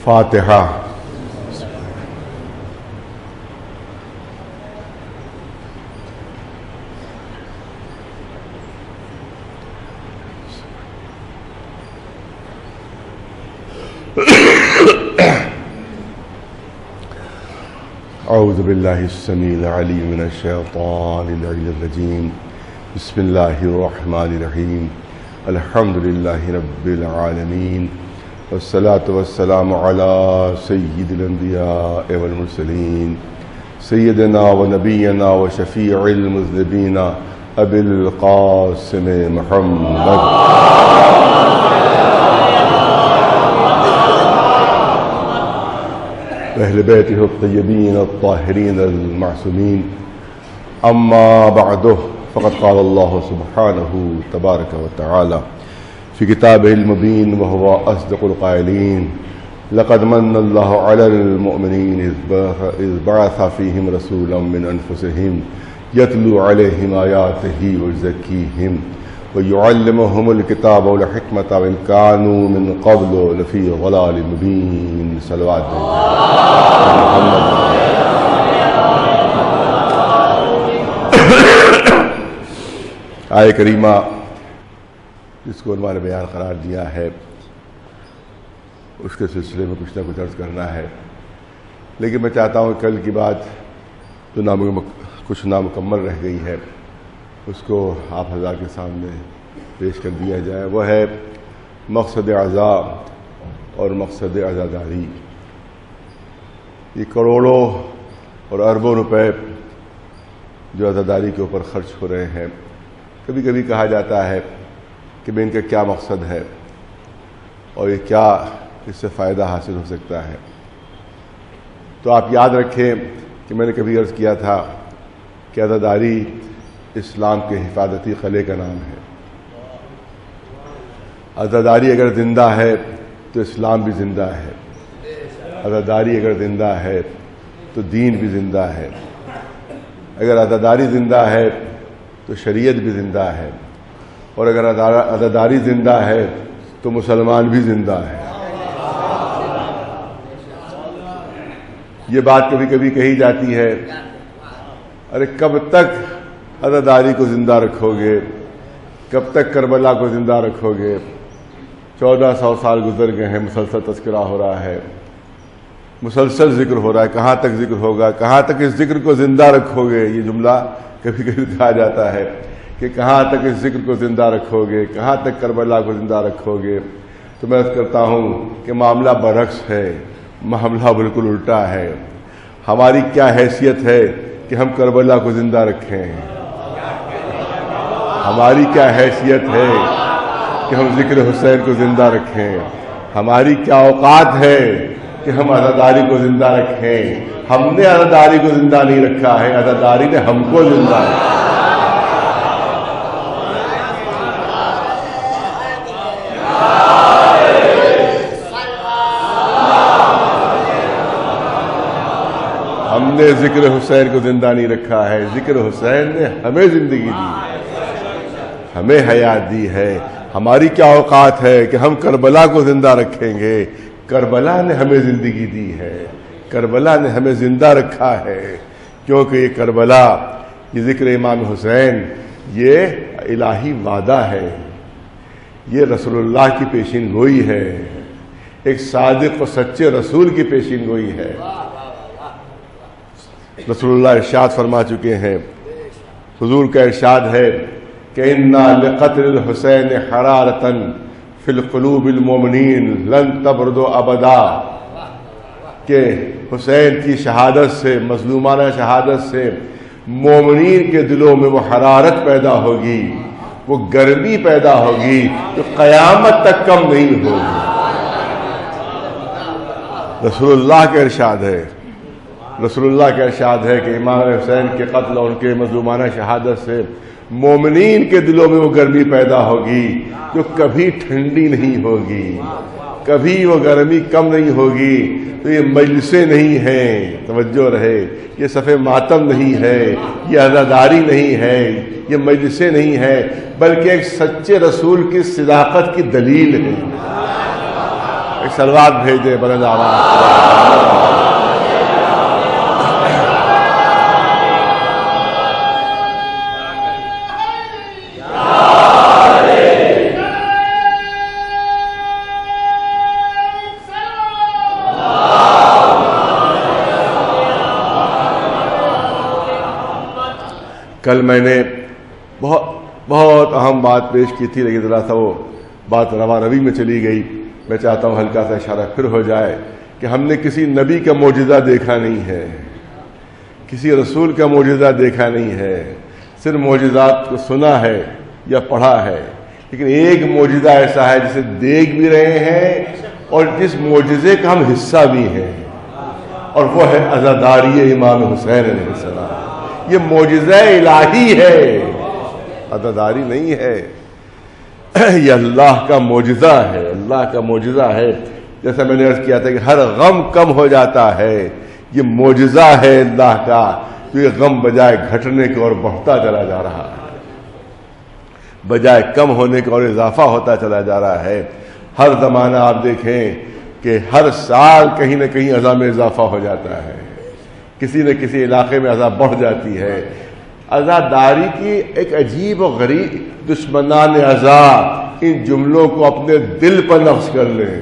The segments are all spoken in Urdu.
فاتحہ۔ اعوذ باللہ السمیع العلیم من الشیطان الرجیم، بسم اللہ الرحمن الرحیم، الحمد للہ رب العالمین، والصلاة والسلام علی سید الانبیاء والمرسلین، سیدنا و نبینا و شفیع المذنبین ابی القاسم محمد اہل بیتہ الطیبین الطاہرین المعصومین، اما بعد فقد قال اللہ سبحانہ تبارک و تعالی فی کتابہ المبین وہو اصدق القائلین، لقد من اللہ علی المؤمنین اذ بعث فیہم رسولا من انفسہم یتلو علیہم آیاتہ ویزکیہم ویعلمہم الکتاب والحکمۃ وإن كانوا من قبل لفی ضلال مبین۔ صلوات آیہ کریمہ جس کو عنوان بیان قرار دیا ہے، اس کے سلسلے میں کچھ نہ کچھ عرض کرنا ہے، لیکن میں چاہتا ہوں کل کی بات جو کچھ نامکمل رہ گئی ہے اس کو آپ حضرات کے سامنے پیش کر دیا جائے۔ وہ ہے مقصد عزا اور مقصد عزاداری۔ یہ کروڑوں اور اربوں روپے جو عزاداری کے اوپر خرچ ہو رہے ہیں، کبھی کبھی کہا جاتا ہے کہ ان کا کیا مقصد ہے اور یہ کیا اس سے فائدہ حاصل ہو سکتا ہے۔ تو آپ یاد رکھیں کہ میں نے کبھی عرض کیا تھا کہ عزاداری اسلام کے حفاظتی قلعے کا نام ہے۔ عزاداری اگر زندہ ہے تو اسلام بھی زندہ ہے، عزاداری اگر زندہ ہے تو دین بھی زندہ ہے، اگر عزاداری زندہ ہے تو شریعت بھی زندہ ہے، اور اگر عزاداری زندہ ہے تو مسلمان بھی زندہ ہے۔ یہ بات کبھی کبھی کہی جاتی ہے، ارے کب تک عزاداری کو زندہ رکھو گے، کب تک کربلا کو زندہ رکھو گے؟ 1400 سال گزر گئے ہیں، مسلسل تذکرہ ہو رہا ہے، مسلسل ذکر ہو رہا ہے، کہاں تک ذکر ہوگا؟ کہاں تک اس ذکر کو زندہ رکھو گے؟ یہ جملہ کبھی کبھی کہا جاتا ہے کہ کہاں تک اس ذکر کو زندہ رکھو گے، کہاں تک کربلا کو زندہ رکھو گے؟ تو میں عرض کرتا ہوں کہ معاملہ برعکس ہے، معاملہ بالکل الٹا ہے۔ ہماری کیا حیثیت ہے کہ ہم کربلا کو زندہ رکھیں؟ ہماری کیا حیثیت ہے کہ ہم ذکر حسین کو زندہ رکھیں؟ ہماری کیا اوقات ہے کہ ہم عزاداری کو زندہ رکھیں؟ ہم نے عزاداری کو زندہ نہیں رکھا ہے، عزاداری نے ہم کو زندہ رکھا۔ ہم نے ذکر حسین کو زندہ نہیں رکھا ہے، ذکر حسین نے ہمیں زندگی دی ہے، ہمیں حیات دی ہے۔ ہماری کیا اوقات ہے کہ ہم کربلا کو زندہ رکھیں گے؟ کربلا نے ہمیں زندگی دی ہے، کربلا نے ہمیں زندہ رکھا ہے، کیونکہ یہ کربلا، یہ ذکر امام حسین، یہ الہی وعدہ ہے، یہ رسول اللہ کی پیشین گوئی ہے، ایک صادق و سچے رسول کی پیشین گوئی ہے۔ رسول اللہ ارشاد فرما چکے ہیں، حضور کا ارشاد ہے کہ اِنَّا لِقَتْلِ الْحُسَيْنِ حَرَارَةً فِي الْقُلُوبِ الْمُؤْمِنِينَ لَن تَبْرُدُ أَبَدًا، کہ حسین کی شہادت سے، مظلومانہ شہادت سے مومنین کے دلوں میں وہ حرارت پیدا ہوگی، وہ گرمی پیدا ہوگی جو قیامت تک کم نہیں ہوگی۔ رسول اللہ کا ارشاد ہے، رسول اللہ کا ارشاد ہے کہ امام حسین کے قتل اور ان کے مظلومانہ شہادت سے مومنین کے دلوں میں وہ گرمی پیدا ہوگی جو کبھی ٹھنڈی نہیں ہوگی، کبھی وہ گرمی کم نہیں ہوگی. تو یہ مجلسیں نہیں ہیں، توجہ رہے، یہ صف ماتم نہیں ہے، یہ عزاداری نہیں ہے، یہ مجلسیں نہیں ہیں، بلکہ ایک سچے رسول کی صداقت کی دلیل ہے. ایک صلوات بھیج دے بلند آواز. کل میں نے بہت اہم بات پیش کی تھی، لیکن ذرا سا وہ بات رواں روی میں چلی گئی. میں چاہتا ہوں ہلکا سا اشارہ پھر ہو جائے کہ ہم نے کسی نبی کا معجزہ دیکھا نہیں ہے، کسی رسول کا معجزہ دیکھا نہیں ہے، صرف معجزات کو سنا ہے یا پڑھا ہے. لیکن ایک معجزہ ایسا ہے جسے دیکھ بھی رہے ہیں اور جس معجزے کا ہم حصہ بھی ہیں، اور وہ ہے عزاداری امام حسین علیہ السلام. یہ معجزہ الہی ہے، عزاداری نہیں ہے. یہ اللہ کا معجزہ ہے، اللہ کا معجزہ ہے. جیسا میں نے عرض کیا تھا کہ ہر غم کم ہو جاتا ہے، یہ معجزہ ہے اللہ کا. تو یہ غم بجائے گھٹنے کے اور بڑھتا چلا جا رہا ہے، بجائے کم ہونے کا اور اضافہ ہوتا چلا جا رہا ہے. ہر زمانہ آپ دیکھیں کہ ہر سال کہیں نہ کہیں عذاب میں اضافہ ہو جاتا ہے، کسی نہ کسی علاقے میں عذاب بڑھ جاتی ہے. عزاداری کی ایک عجیب و غریب دشمنان عذاب ان جملوں کو اپنے دل پر نقش کر لیں.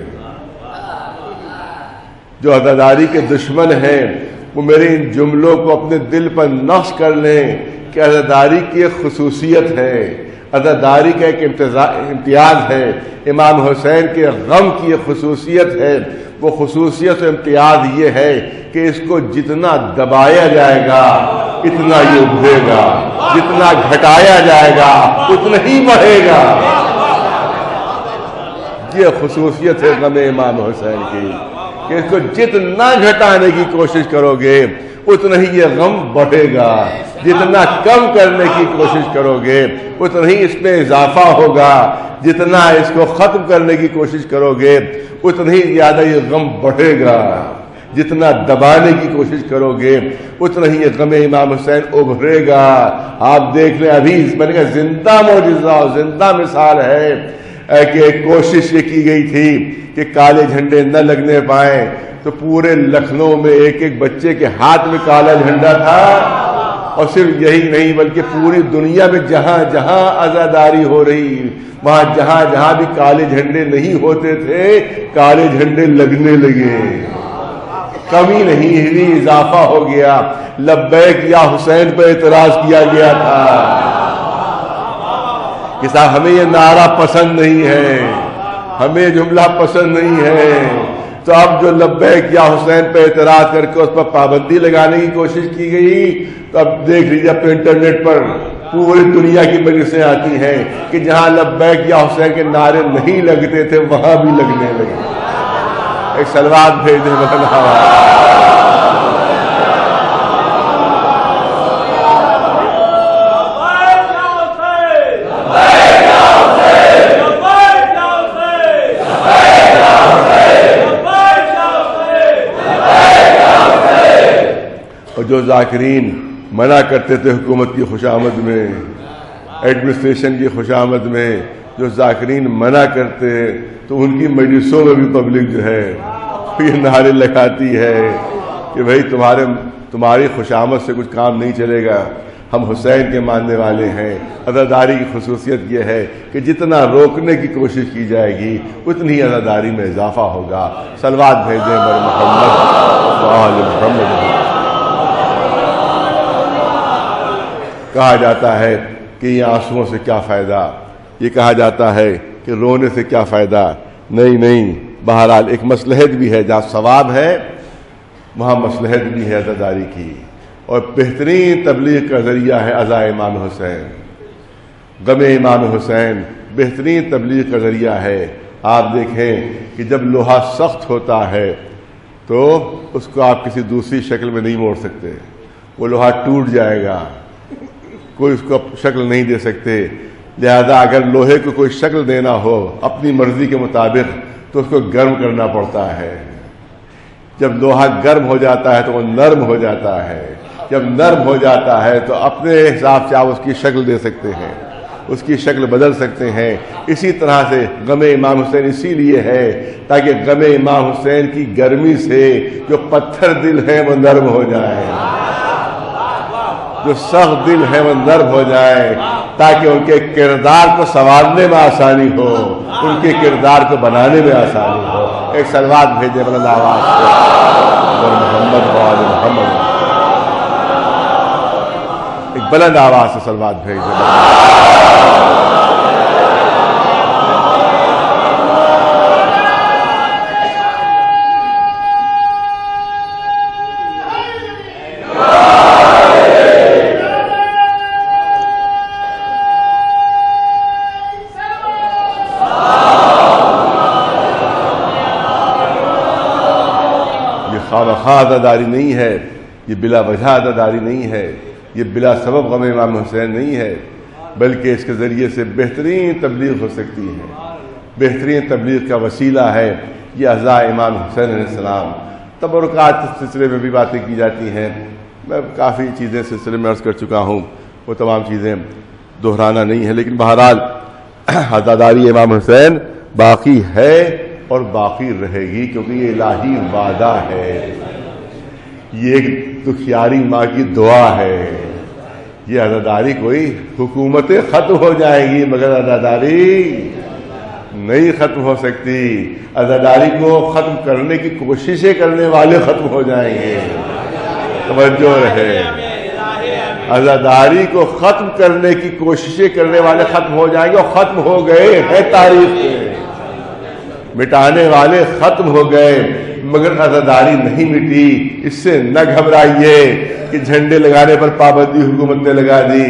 جو عزاداری کے دشمن ہیں وہ میرے ان جملوں کو اپنے دل پر نقش کر لیں کہ عزاداری کی ایک خصوصیت ہے، عزاداری کا ایک امتیاز ہے، امام حسین کے غم کی ایک خصوصیت ہے. وہ خصوصیت و امتیاز یہ ہے کہ اس کو جتنا دبایا جائے گا اتنا یہ ابھرے گا، جتنا گھٹایا جائے گا اتنا ہی بڑھے گا. یہ خصوصیت ہے غم امام حسین کی کہ اس کو جتنا گھٹانے کی کوشش کرو گے اتنا ہی یہ غم بڑھے گا، جتنا کم کرنے کی کوشش کرو گے اتنا ہی اس میں اضافہ ہوگا، جتنا اس کو ختم کرنے کی کوشش کرو گے اتنا ہی زیادہ یہ غم بڑھے گا، جتنا دبانے کی کوشش کرو گے اتنا ہی یہ غم امام حسین ابھرے گا. آپ دیکھ لیں ابھی میں نے کہا زندہ معجزہ اور زندہ مثال ہے کہ کوشش یہ کی گئی تھی کہ کالے جھنڈے نہ لگنے پائیں، تو پورے لکھنؤ میں ایک ایک بچے کے ہاتھ میں کالا جھنڈا تھا. اور صرف یہی نہیں بلکہ پوری دنیا میں جہاں جہاں عزاداری ہو رہی وہاں جہاں جہاں بھی کالے جھنڈے نہیں ہوتے تھے کالے جھنڈے لگنے لگے. کمی نہیں ہوئی، اضافہ ہو گیا. لبیک یا حسین پر اعتراض کیا گیا تھا کہ صاحب ہمیں یہ نعرہ پسند نہیں ہے، ہمیں یہ جملہ پسند نہیں ہے. تو اب جو لبیک یا حسین پہ اعتراض کر کے اس پر پابندی لگانے کی کوشش کی گئی، تو اب دیکھ لیجیے اب تو انٹرنیٹ پر پوری دنیا کی مجلسیں آتی ہیں کہ جہاں لبیک یا حسین کے نعرے نہیں لگتے تھے وہاں بھی لگنے لگے. ایک صلوات بھیج دیں بلند جو ذاکرین منع کرتے تھے حکومت کی خوشامد میں، ایڈمنسٹریشن کی خوشامد میں، جو ذاکرین منع کرتے تو ان کی مجلسوں میں بھی پبلک جو ہے یہ نعرے لگاتی ہے کہ بھئی تمہاری خوشامد سے کچھ کام نہیں چلے گا، ہم حسین کے ماننے والے ہیں. عزاداری کی خصوصیت یہ ہے کہ جتنا روکنے کی کوشش کی جائے گی اتنی ہی عزاداری میں اضافہ ہوگا. صلوات بھیجیں بر محمد وآل محمد. کہا جاتا ہے کہ یہ آنسوؤں سے کیا فائدہ، یہ کہا جاتا ہے کہ رونے سے کیا فائدہ. نہیں، بہرحال ایک مصلحت بھی ہے، جہاں ثواب ہے وہاں مصلحت بھی ہے عزاداری کی. اور بہترین تبلیغ کا ذریعہ ہے عزا امام حسین، غم امام حسین بہترین تبلیغ کا ذریعہ ہے. آپ دیکھیں کہ جب لوہا سخت ہوتا ہے تو اس کو آپ کسی دوسری شکل میں نہیں موڑ سکتے، وہ لوہا ٹوٹ جائے گا، کوئی اس کو شکل نہیں دے سکتے. لہذا اگر لوہے کو کوئی شکل دینا ہو اپنی مرضی کے مطابق تو اس کو گرم کرنا پڑتا ہے. جب لوہا گرم ہو جاتا ہے تو وہ نرم ہو جاتا ہے. جب نرم ہو جاتا ہے تو اپنے حساب سے آپ اس کی شکل دے سکتے ہیں, اس کی شکل بدل سکتے ہیں. اسی طرح سے غم امام حسین اسی لیے ہے تاکہ غم امام حسین کی گرمی سے جو پتھر دل ہے وہ نرم ہو جائے, جو سخت دل ہے وہ نرم ہو جائے, تاکہ ان کے کردار کو سنوارنے میں آسانی ہو, ان کے کردار کو بنانے میں آسانی ہو. ایک صلوات بھیجے بلند آواز سے محمد وآل محمد, ایک بلند آواز سے صلوات بھیجے. خواہ عزاداری نہیں ہے, یہ بلا وجہ عزاداری نہیں ہے, یہ بلا سبب غم امام حسین نہیں ہے, بلکہ اس کے ذریعے سے بہترین تبلیغ ہو سکتی ہے. بہترین تبلیغ کا وسیلہ ہے یہ عزا امام حسین علیہ السلام. تبرکات کے سلسلے میں بھی باتیں کی جاتی ہیں, میں کافی چیزیں سلسلے میں عرض کر چکا ہوں, وہ تمام چیزیں دہرانا نہیں ہے. لیکن بہرحال عزاداری امام حسین باقی ہے اور باقی رہے گی, کیونکہ یہ الہی وعدہ ہے, یہ ایک دکھیاری ماں کی دعا ہے. یہ عزاداری کوئی حکومتیں ختم ہو جائیں گی مگر عزاداری نہیں ختم ہو سکتی. عزاداری کو ختم کرنے کی کوششیں کرنے والے ختم ہو جائیں گے. توجہ رہے, عزاداری کو ختم کرنے کی کوششیں کرنے والے ختم ہو جائیں گے, اور ختم ہو گئے ہیں تاریخ کے. مٹانے والے ختم ہو گئے مگر عزاداری نہیں مٹی. اس سے نہ گھبرائیے کہ جھنڈے لگانے پر پابندی حکومت نے لگا دی,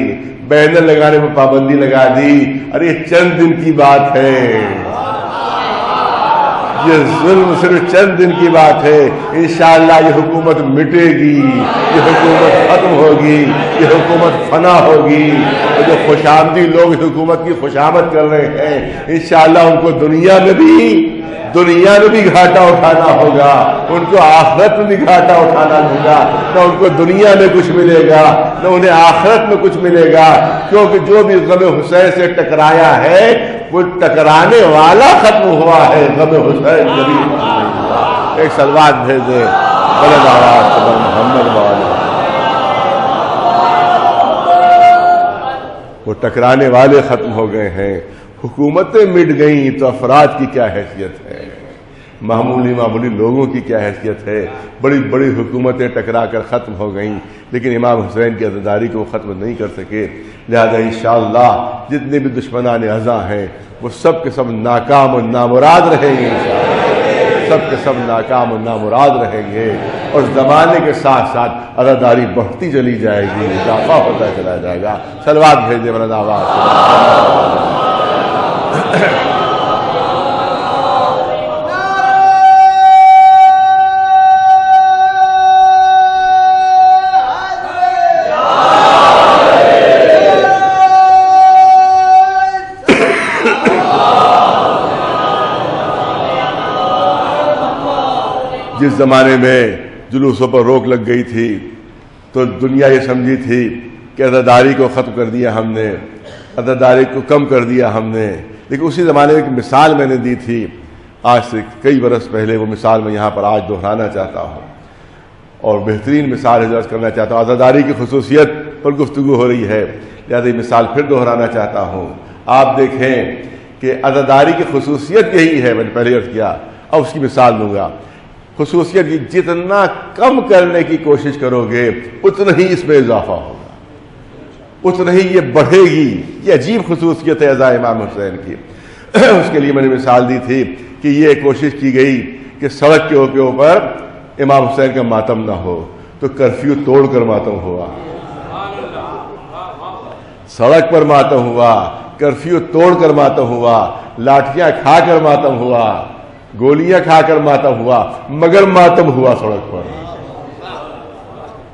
بینر لگانے پر پابندی لگا دی. ارے چند دن کی بات ہے, یہ ظلم صرف چند دن کی بات ہے. انشاءاللہ یہ حکومت مٹے گی, یہ حکومت ختم ہوگی, یہ حکومت فنا ہوگی. اور جو خوش آمدی لوگ حکومت کی خوشامد کر رہے ہیں, انشاءاللہ ان کو دنیا میں بھی گھاٹا اٹھانا ہوگا, ان کو آخرت میں بھی گھاٹا اٹھانا ہوگا. نہ ان کو دنیا میں کچھ ملے گا نہ انہیں آخرت میں کچھ ملے گا, کیونکہ جو بھی غم حسین سے ٹکرایا ہے وہ ٹکرانے والا ختم ہوا ہے, غم حسین کبھی ختم نہیں ہوا. ایک صلوات بھیج دیں بلند آواز سے محمد والے. وہ ٹکرانے والے ختم ہو گئے ہیں, حکومتیں مٹ گئیں تو افراد کی کیا حیثیت ہے, معمولی لوگوں کی کیا حیثیت ہے. بڑی بڑی حکومتیں ٹکرا کر ختم ہو گئیں لیکن امام حسین کی عزاداری کو ختم نہیں کر سکے. لہذا انشاءاللہ جتنے بھی دشمنان عزا ہیں وہ سب کے سب ناکام و نامراد رہیں گے. سب کے سب ناکام و نامراد رہیں گے, اور زمانے کے ساتھ ساتھ عزاداری بڑھتی چلی جائے گی, اضافہ ہوتا چلا جائے گا. صلوات بھیجے بلند آواز. جس زمانے میں جلوسوں پر روک لگ گئی تھی تو دنیا یہ سمجھی تھی کہ عزاداری کو ختم کر دیا ہم نے, عزاداری کو کم کر دیا ہم نے. لیکن اسی زمانے میں ایک مثال میں نے دی تھی آج سے کئی برس پہلے, وہ مثال میں یہاں پر آج دہرانا چاہتا ہوں, اور بہترین مثال درج کرنا چاہتا ہوں. عزاداری کی خصوصیت پر گفتگو ہو رہی ہے, لہٰذا یہ مثال پھر دہرانا چاہتا ہوں. آپ دیکھیں کہ عزاداری کی خصوصیت یہی ہے, میں نے پہلے عرض کیا, اب اس کی مثال دوں گا. خصوصیت جتنا کم کرنے کی کوشش کرو گے اتنا ہی اس میں اضافہ ہوگا, اتنا ہی یہ بڑھے گی. یہ عجیب خصوصیت ہے عزا امام حسین کی. اس کے لیے میں نے مثال دی تھی کہ یہ کوشش کی گئی کہ سڑک کے اوپر امام حسین کا ماتم نہ ہو, تو کرفیو توڑ کر ماتم ہوا. سڑک پر ماتم ہوا, کرفیو توڑ کر ماتم ہوا, لاٹھیاں کھا کر ماتم ہوا, گولیاں کھا کر ماتم ہوا, مگر ماتم ہوا سڑک پر.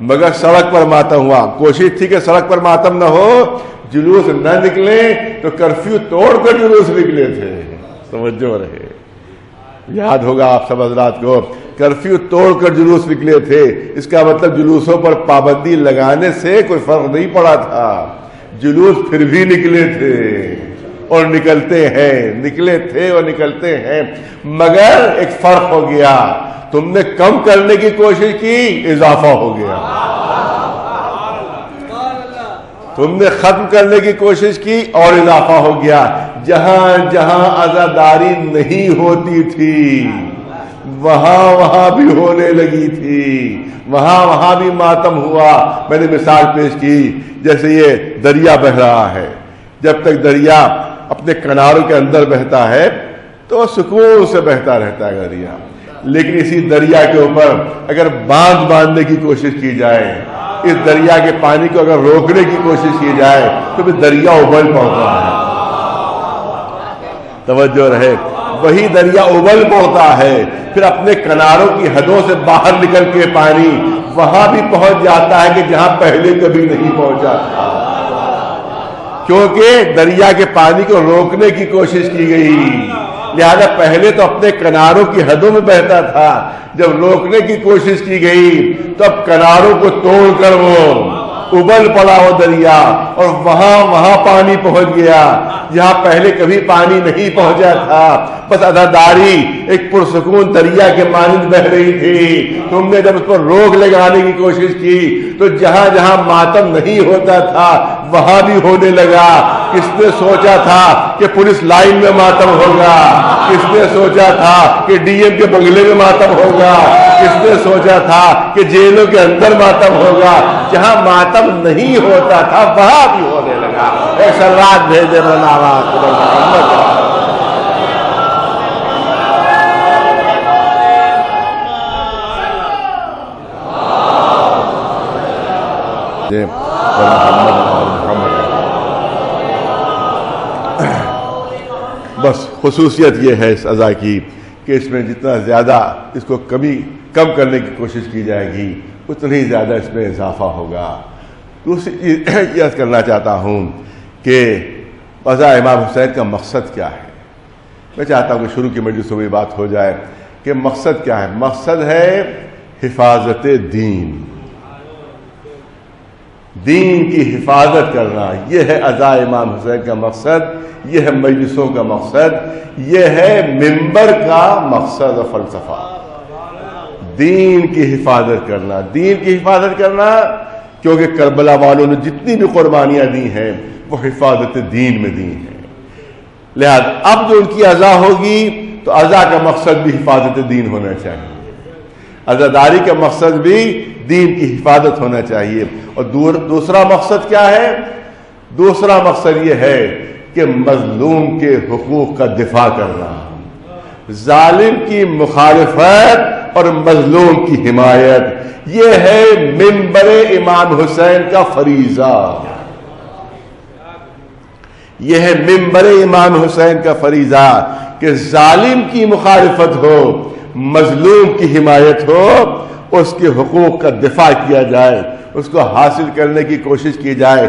مگر سڑک پر ماتم ہوا. کوشش تھی کہ سڑک پر ماتم نہ ہو, جلوس نہ نکلے, تو کرفیو توڑ کر جلوس نکلے تھے. توجہ رہے. یاد ہوگا آپ سب حضرات کو، کرفیو توڑ کر جلوس نکلے تھے، اس کا مطلب جلوسوں پر پابندی لگانے سے کوئی فرق نہیں پڑا تھا، جلوس پھر بھی نکلے تھے اور نکلتے ہیں، نکلے تھے اور نکلتے ہیں، مگر ایک فرق ہو گیا، تم نے کم کرنے کی کوشش کی، اضافہ ہو گیا، تم نے ختم کرنے کی کوشش کی اور اضافہ ہو گیا، جہاں جہاں عزاداری نہیں ہوتی تھی وہاں بھی ہونے لگی تھی، وہاں بھی ماتم ہوا۔ میں نے مثال پیش کی، جیسے یہ دریا بہہ رہا ہے، جب تک دریا اپنے کناروں کے اندر بہتا ہے تو سکون سے بہتا رہتا ہے دریا، لیکن اسی دریا کے اوپر اگر باندھ باندھنے کی کوشش کی جائے، اس دریا کے پانی کو اگر روکنے کی کوشش کی جائے تو پھر دریا ابل پڑتا ہے، توجہ رہے، وہی دریا ابل پڑتا ہے، پھر اپنے کناروں کی حدوں سے باہر نکل کے پانی وہاں بھی پہنچ جاتا ہے کہ جہاں پہلے کبھی نہیں پہنچا تھا، کیونکہ دریا کے پانی کو روکنے کی کوشش کی گئی، لہذا پہلے تو اپنے کناروں کی حدوں میں بہتا تھا، جب روکنے کی کوشش کی گئی تو اب کناروں کو توڑ کر وہ ابل پڑا وہ دریا، اور وہاں پانی پہنچ گیا جہاں پہلے کبھی پانی نہیں پہنچا تھا، بس عزاداری ایک پرسکون دریا کے مانند بہ رہی تھی، تم نے جب اس پر روک لگانے کی کوشش کی تو جہاں جہاں ماتم نہیں ہوتا تھا وہاں بھی ہونے لگا۔ کس نے سوچا تھا کہ پولیس لائن میں ماتم ہوگا، کس نے سوچا تھا کہ ڈی ایم کے بنگلے میں ماتم ہوگا، کس نے سوچا تھا کہ جیلوں کے اندر ماتم ہوگا، جہاں ماتم نہیں ہوتا تھا وہاں بھی ہونے لگا۔ ایک سلوات بھیجے بس خصوصیت یہ ہے اس عزا کی کہ اس میں جتنا زیادہ اس کو کم کرنے کی کوشش کی جائے گی اتنی زیادہ اس میں اضافہ ہوگا۔ دوسری چیز یہ کرنا چاہتا ہوں کہ عزا امام حسین کا مقصد کیا ہے۔ میں چاہتا ہوں کہ شروع کی مجلس میں بات ہو جائے کہ مقصد کیا ہے۔ مقصد ہے حفاظت دین کی حفاظت کرنا، یہ ہے عزا امام حسین کا مقصد، یہ ہے مجلسوں کا مقصد، یہ ہے منبر کا مقصد و فلسفہ۔ دین کی حفاظت کرنا، دین کی حفاظت کرنا، کیونکہ کربلا والوں نے جتنی بھی قربانیاں دی ہیں وہ حفاظت دین میں دی ہیں، لہذا اب جو ان کی عزا ہوگی تو عزا کا مقصد بھی حفاظت دین ہونا چاہیے، عزاداری کا مقصد بھی دین کی حفاظت ہونا چاہیے۔ اور دوسرا مقصد کیا ہے؟ دوسرا مقصد یہ ہے کہ مظلوم کے حقوق کا دفاع کرنا، ظالم کی مخالفت اور مظلوم کی حمایت، یہ ہے منبر امام حسین کا فریضہ، یہ ہے منبر امام حسین کا فریضہ کہ ظالم کی مخالفت ہو، مظلوم کی حمایت ہو، اس کے حقوق کا دفاع کیا جائے، اس کو حاصل کرنے کی کوشش کی جائے،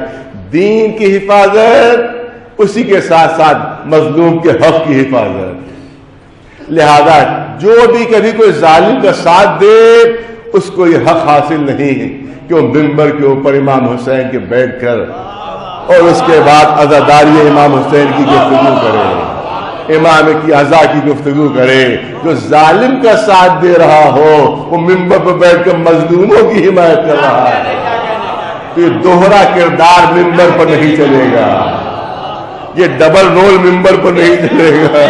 دین کی حفاظت، اسی کے ساتھ ساتھ مظلوم کے حق کی حفاظت۔ لہذا جو بھی کبھی کوئی ظالم کا ساتھ دے اس کو یہ حق حاصل نہیں ہے کہ وہ منبر کے اوپر امام حسین کے بیٹھ کر اور اس کے بعد عزاداری امام حسین کی گفتگو کرے، امام کی عزا کی گفتگو کرے۔ جو ظالم کا ساتھ دے رہا ہو وہ منبر پر بیٹھ کر مظلوموں کی حمایت کر رہا ہے، تو یہ دوہرا کردار منبر پر نہیں چلے گا، یہ ڈبل رول منبر پر نہیں چلے گا،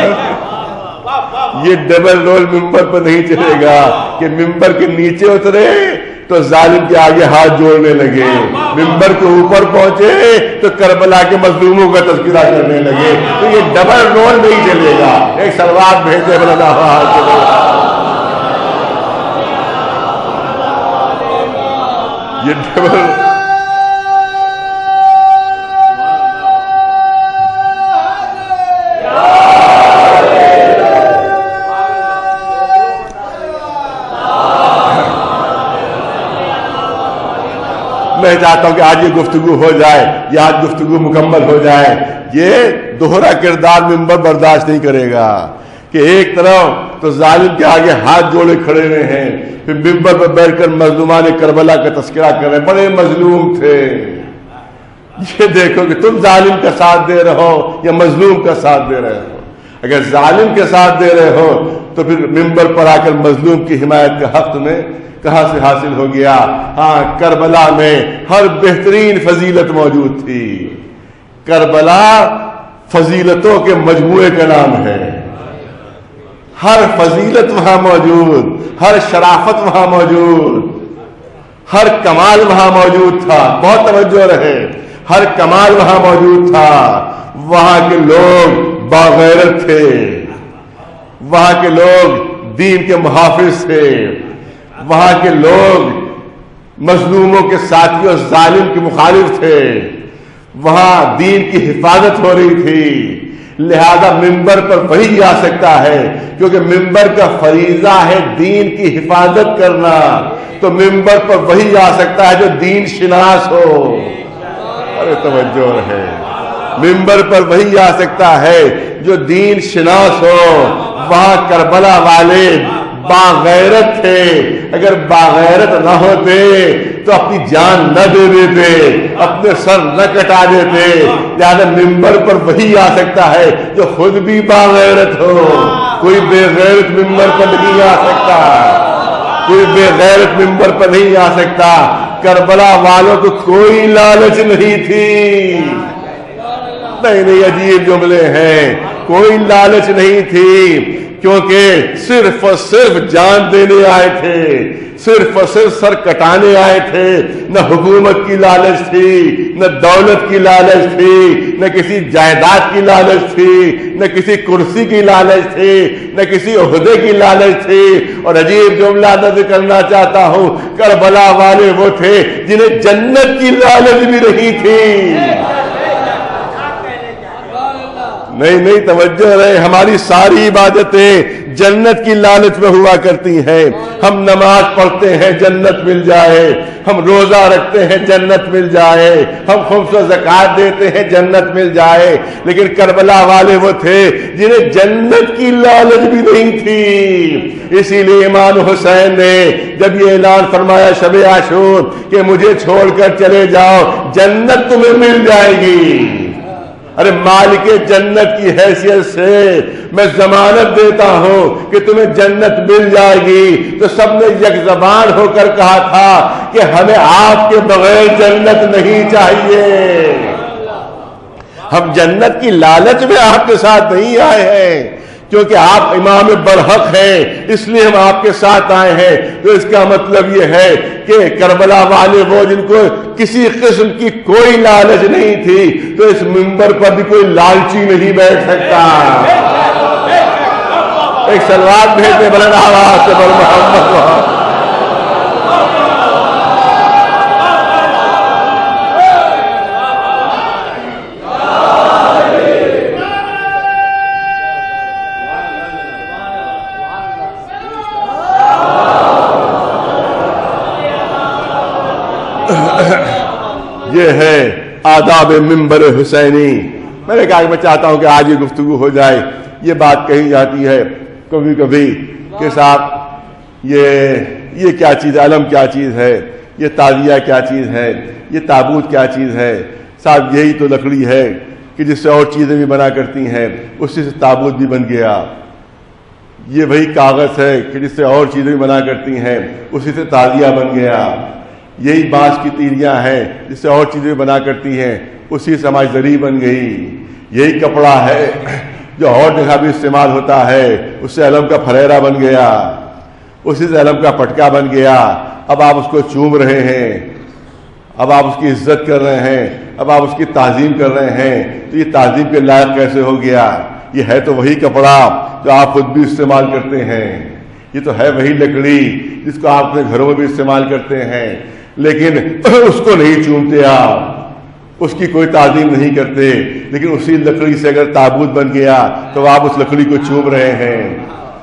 یہ ڈبل رول ممبر پر نہیں چلے گا کہ ممبر کے نیچے اترے تو ظالم کے آگے ہاتھ جوڑنے لگے، ممبر کے اوپر پہنچے تو کربلا کے مظلوموں کا تذکرہ کرنے لگے، تو یہ ڈبل رول نہیں چلے گا۔ ایک سلوات بھیجے بلند آواز سے، یہ ڈبل میں چاہتا ہوں کہ آج یہ گفتگو ہو جائے، یہ آج گفتگو مکمل ہو جائے۔ یہ دوہرا کردار منبر برداشت نہیں کرے گا کہ ایک طرف تو ظالم کے آگے ہاتھ جوڑے کھڑے ہوئے ہیں، پھر منبر پر بیٹھ کر مظلومان کربلا کا تذکرہ کر رہے ہیں، بڑے مظلوم تھے، یہ دیکھو کہ تم ظالم کا ساتھ دے رہے ہو یا مظلوم کا ساتھ دے رہے ہو۔ اگر ظالم کے ساتھ دے رہے ہو تو پھر منبر پر آ کر مظلوم کی حمایت کا حق تمہیں کہاں سے حاصل ہو گیا؟ ہاں، کربلا میں ہر بہترین فضیلت موجود تھی۔ کربلا فضیلتوں کے مجموعے کا نام ہے، ہر فضیلت وہاں موجود، ہر شرافت وہاں موجود، ہر کمال وہاں موجود تھا۔ بہت توجہ رہے، ہر کمال وہاں موجود تھا۔ وہاں کے لوگ باغیرت تھے، وہاں کے لوگ دین کے محافظ تھے، وہاں کے لوگ مظلوموں کے ساتھی اور ظالم کے مخالف تھے، وہاں دین کی حفاظت ہو رہی تھی۔ لہذا منبر پر وہی آ سکتا ہے، کیونکہ منبر کا فریضہ ہے دین کی حفاظت کرنا، تو منبر پر وہی آ سکتا ہے جو دین شناس ہو۔ ارے توجہ ہے، منبر پر وہی آ سکتا ہے جو دین شناس ہو۔ وہاں کربلا والے باغیرت تھے، اگر باغیرت نہ ہوتے تو اپنی جان نہ دے دیتے، اپنے سر نہ کٹا دیتے۔ لہذا منبر پر وہی آ سکتا ہے جو خود بھی باغیرت ہو۔ کوئی بے غیرت منبر پر نہیں آ سکتا، کوئی بے غیرت ممبر پر نہیں آ سکتا۔ کربلا والوں کو کوئی لالچ نہیں تھی، نہیں عجیب جملے ہیں، کوئی لالچ نہیں تھی، کیونکہ صرف اور صرف جان دینے آئے تھے، صرف اور صرف سر کٹانے آئے تھے۔ نہ حکومت کی لالچ تھی، نہ دولت کی لالچ تھی، نہ کسی جائیداد کی لالچ تھی، نہ کسی کرسی کی لالچ تھی، نہ کسی عہدے کی لالچ تھی۔ اور عجیب جملہ نظر کرنا چاہتا ہوں، کربلا والے وہ تھے جنہیں جنت کی لالچ بھی نہیں تھی۔ نہیں توجہ رہے، ہماری ساری عبادتیں جنت کی لالچ میں ہوا کرتی ہیں۔ ہم نماز پڑھتے ہیں جنت مل جائے، ہم روزہ رکھتے ہیں جنت مل جائے، ہم خمس و زکوٰۃ دیتے ہیں جنت مل جائے، لیکن کربلا والے وہ تھے جنہیں جنت کی لالچ بھی نہیں تھی۔ اسی لیے امام حسین نے جب یہ اعلان فرمایا شب عاشور کہ مجھے چھوڑ کر چلے جاؤ، جنت تمہیں مل جائے گی، ارے مالک جنت کی حیثیت سے میں ضمانت دیتا ہوں کہ تمہیں جنت مل جائے گی، تو سب نے یک زبان ہو کر کہا تھا کہ ہمیں آپ کے بغیر جنت نہیں چاہیے۔ ہم جنت کی لالچ میں آپ کے ساتھ نہیں آئے ہیں، کیونکہ آپ امام برحق ہیں، اس لیے ہم آپ کے ساتھ آئے ہیں۔ تو اس کا مطلب یہ ہے کہ کربلا والے وہ جن کو کسی قسم کی کوئی لالچ نہیں تھی، تو اس منبر پر بھی کوئی لالچی نہیں بیٹھ سکتا۔ ایک صلوات بھیجتے بلند آواز سے بر محمد۔ یہ ہے آداب منبر حسینی۔ میں نے کہا کہ میں چاہتا ہوں کہ آج یہ گفتگو ہو جائے۔ یہ بات کہی جاتی ہے کبھی کبھی کہ صاحب یہ کیا چیز ہے، علم کیا چیز ہے، یہ تعزیہ کیا چیز ہے، یہ تابوت کیا چیز ہے۔ صاحب یہی تو لکڑی ہے کہ جس سے اور چیزیں بھی بنا کرتی ہیں، اسی سے تابوت بھی بن گیا۔ یہ وہی کاغذ ہے کہ جس سے اور چیزیں بھی بنا کرتی ہیں، اسی سے تعزیہ بن گیا۔ یہی بانس کی تیریاں ہیں جس سے اور چیزیں بنا کرتی ہیں، اسی سے ہماری زری بن گئی۔ یہی کپڑا ہے جو اور جگہ بھی استعمال ہوتا ہے، اس سے علم کا پھریرا بن گیا، اسی سے علم کا پٹکا بن گیا۔ اب آپ اس کو چوم رہے ہیں، اب آپ اس کی عزت کر رہے ہیں، اب آپ اس کی تعظیم کر رہے ہیں، تو یہ تعظیم کے لائق کیسے ہو گیا؟ یہ ہے تو وہی کپڑا جو آپ خود بھی استعمال کرتے ہیں، یہ تو ہے وہی لکڑی جس کو آپ اپنے گھروں میں بھی استعمال کرتے ہیں، لیکن اس کو نہیں چومتے، آپ اس کی کوئی تعظیم نہیں کرتے۔ لیکن اسی لکڑی سے اگر تابوت بن گیا تو آپ اس لکڑی کو چوم رہے ہیں۔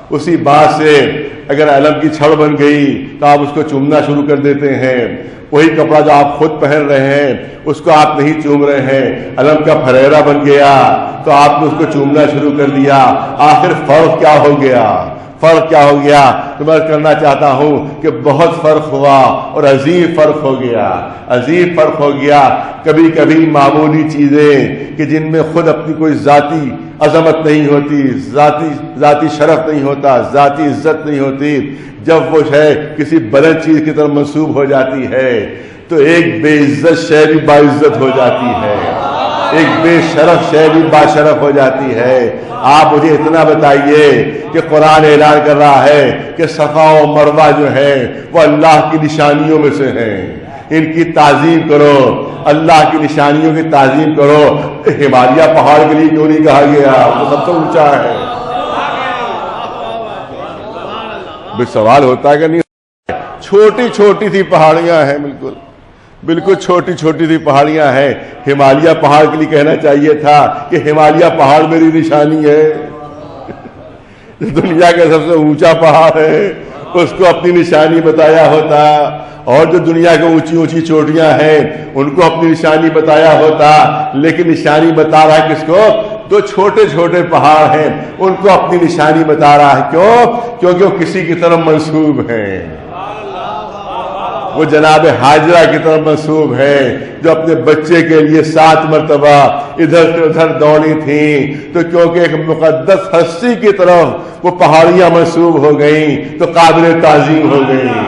اسی بات سے اگر علم کی چھڑ بن گئی تو آپ اس کو چومنا شروع کر دیتے ہیں۔ وہی کپڑا جو آپ خود پہن رہے ہیں اس کو آپ نہیں چوم رہے ہیں، علم کا پھریرا بن گیا تو آپ نے اس کو چومنا شروع کر دیا۔ آخر فرق کیا ہو گیا؟ فرق کیا ہو گیا؟ تو میں کرنا چاہتا ہوں کہ بہت فرق ہوا اور عظیم فرق ہو گیا، عظیم فرق ہو گیا۔ کبھی کبھی معمولی چیزیں کہ جن میں خود اپنی کوئی ذاتی عظمت نہیں ہوتی، ذاتی شرف نہیں ہوتا، ذاتی عزت نہیں ہوتی، جب وہ شے کسی بلند چیز کی طرف منسوب ہو جاتی ہے تو ایک بے عزت شے بھی باعزت ہو جاتی ہے، ایک بے شرف شے بھی باشرف ہو جاتی ہے۔ آپ مجھے اتنا بتائیے کہ قرآن اعلان کر رہا ہے کہ صفا و مروہ جو ہے وہ اللہ کی نشانیوں میں سے ہیں، ان کی تعظیم کرو، اللہ کی نشانیوں کی تعظیم کرو۔ ہمالیہ پہاڑ کے لیے کیوں نہیں کہا گیا؟ وہ سب سے اونچا ہے۔ بھی سوال ہوتا ہے کہ نہیں؟ چھوٹی چھوٹی سی پہاڑیاں ہیں، بالکل چھوٹی چھوٹی سی پہاڑیاں ہیں۔ ہمالیہ پہاڑ کے لیے کہنا چاہیے تھا کہ ہمالیہ پہاڑ میری نشانی ہے۔ دنیا کا سب سے اونچا پہاڑ ہے، اس کو اپنی نشانی بتایا ہوتا، اور جو دنیا کی اونچی اونچی چوٹیاں ہیں ان کو اپنی نشانی بتایا ہوتا، لیکن نشانی بتا رہا ہے کس کو؟ جو چھوٹے چھوٹے پہاڑ ہیں ان کو اپنی نشانی بتا رہا ہے۔ کیوں؟ کیونکہ وہ کسی کی طرف منسوب ہیں، وہ جناب حاجرہ کی طرف منسوب ہے، جو اپنے بچے کے لیے 7 مرتبہ ادھر سے ادھر دوڑی تھیں، تو کیونکہ ایک مقدس ہستی کی طرف وہ پہاڑیاں منسوب ہو گئیں تو قابل تعظیم ہو گئیں،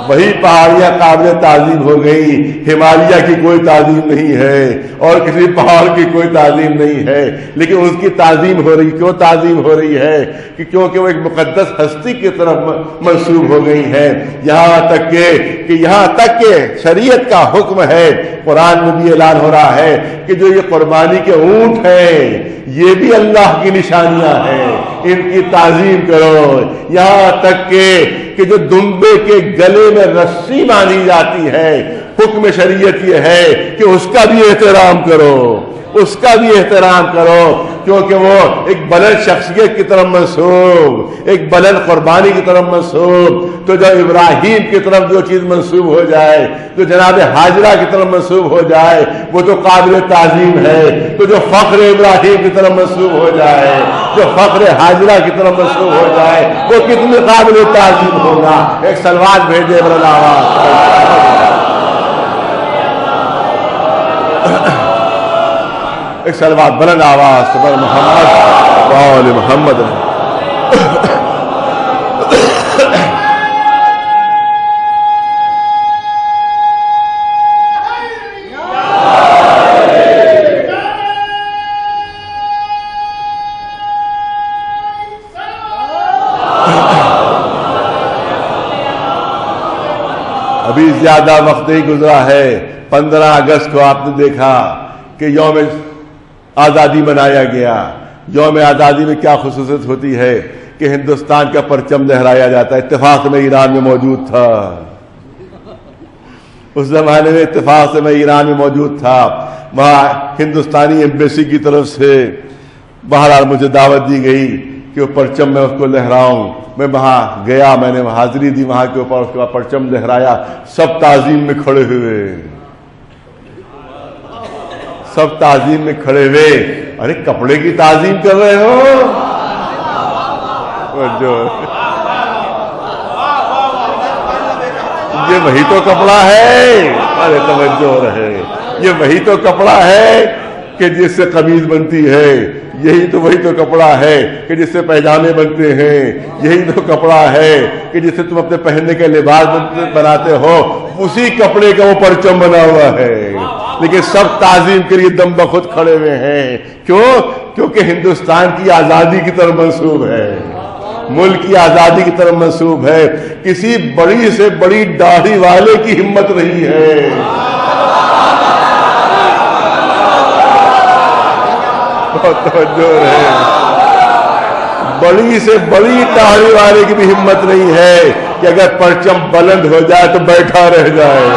وہی پہاڑیاں قابل تعظیم ہو گئی۔ ہمالیہ کی کوئی تعظیم نہیں ہے اور کسی پہاڑ کی کوئی تعظیم نہیں ہے، لیکن اس کی تعظیم ہو رہی۔ کیوں تعظیم ہو رہی ہے؟ کہ کیونکہ وہ ایک مقدس ہستی کی طرف منسوب ہو گئی ہے۔ یہاں تک کہ شریعت کا حکم ہے، قرآن میں بھی اعلان ہو رہا ہے کہ جو یہ قربانی کے اونٹ ہیں یہ بھی اللہ کی نشانیاں ہیں، ان کی تعظیم کرو۔ یہاں تک کہ جو دمبے کے گلے میں رسی باندھی جاتی ہے، حکم شریعت یہ ہے کہ اس کا بھی احترام کرو، اس کا بھی احترام کرو، کیونکہ وہ ایک بلند شخصیت کی طرف منسوب، ایک بلند قربانی کی طرف منسوب۔ تو جو ابراہیم کی طرف جو چیز منسوب ہو جائے، جو جناب حاجرہ کی طرف منسوب ہو جائے، وہ تو قابل تعظیم ہے۔ تو جو فخر ابراہیم کی طرف منسوب ہو جائے، جو فخر حاجرہ کی طرف منسوب ہو جائے، وہ کتنے قابل تعظیم ہوگا۔ ایک سلوات بھیجے بلند آواز، ایک سلوات بلند آواز سبحان محمد وآل محمد۔ ابھی زیادہ وقت نہیں گزرا ہے، 15 اگست کو آپ نے دیکھا کہ یوم آزادی منایا گیا۔ یوم آزادی میں کیا خصوصیت ہوتی ہے کہ ہندوستان کا پرچم لہرایا جاتا ہے۔ اتفاق سے میں ایران میں موجود تھا، اس زمانے میں اتفاق سے میں ایران میں موجود تھا، وہاں ہندوستانی ایمبیسی کی طرف سے بہرحال مجھے دعوت دی گئی کہ وہ پرچم میں اس کو لہراؤں۔ میں وہاں گیا، میں نے حاضری دی وہاں کے اوپر، اس کے بعد پرچم لہرایا، سب تعظیم میں کھڑے ہوئے، سب تعظیم میں کھڑے ہوئے۔ ارے کپڑے کی تعظیم کر رہے ہو؟ یہ وہی تو کپڑا ہے، ارے توجہ رہے، یہ وہی تو کپڑا ہے کہ جس سے قمیض بنتی ہے، یہی تو وہی تو کپڑا ہے کہ جس سے پیجامے بنتے ہیں، یہی تو کپڑا ہے کہ جس سے تم اپنے پہننے کے لباس بناتے ہو، اسی کپڑے کا وہ پرچم بنا ہوا ہے، لیکن سب تعظیم کے لیے دم بخود کھڑے ہوئے ہیں۔ کیوں؟ کیونکہ ہندوستان کی آزادی کی طرف منسوب ہے، ملک کی آزادی کی طرف منسوب ہے۔ کسی بڑی سے بڑی داڑھی والے کی ہمت نہیں ہے، توجہ ہے، بڑی سے بڑی داڑھی والے کی بھی ہمت نہیں ہے کہ اگر پرچم بلند ہو جائے تو بیٹھا رہ جائے۔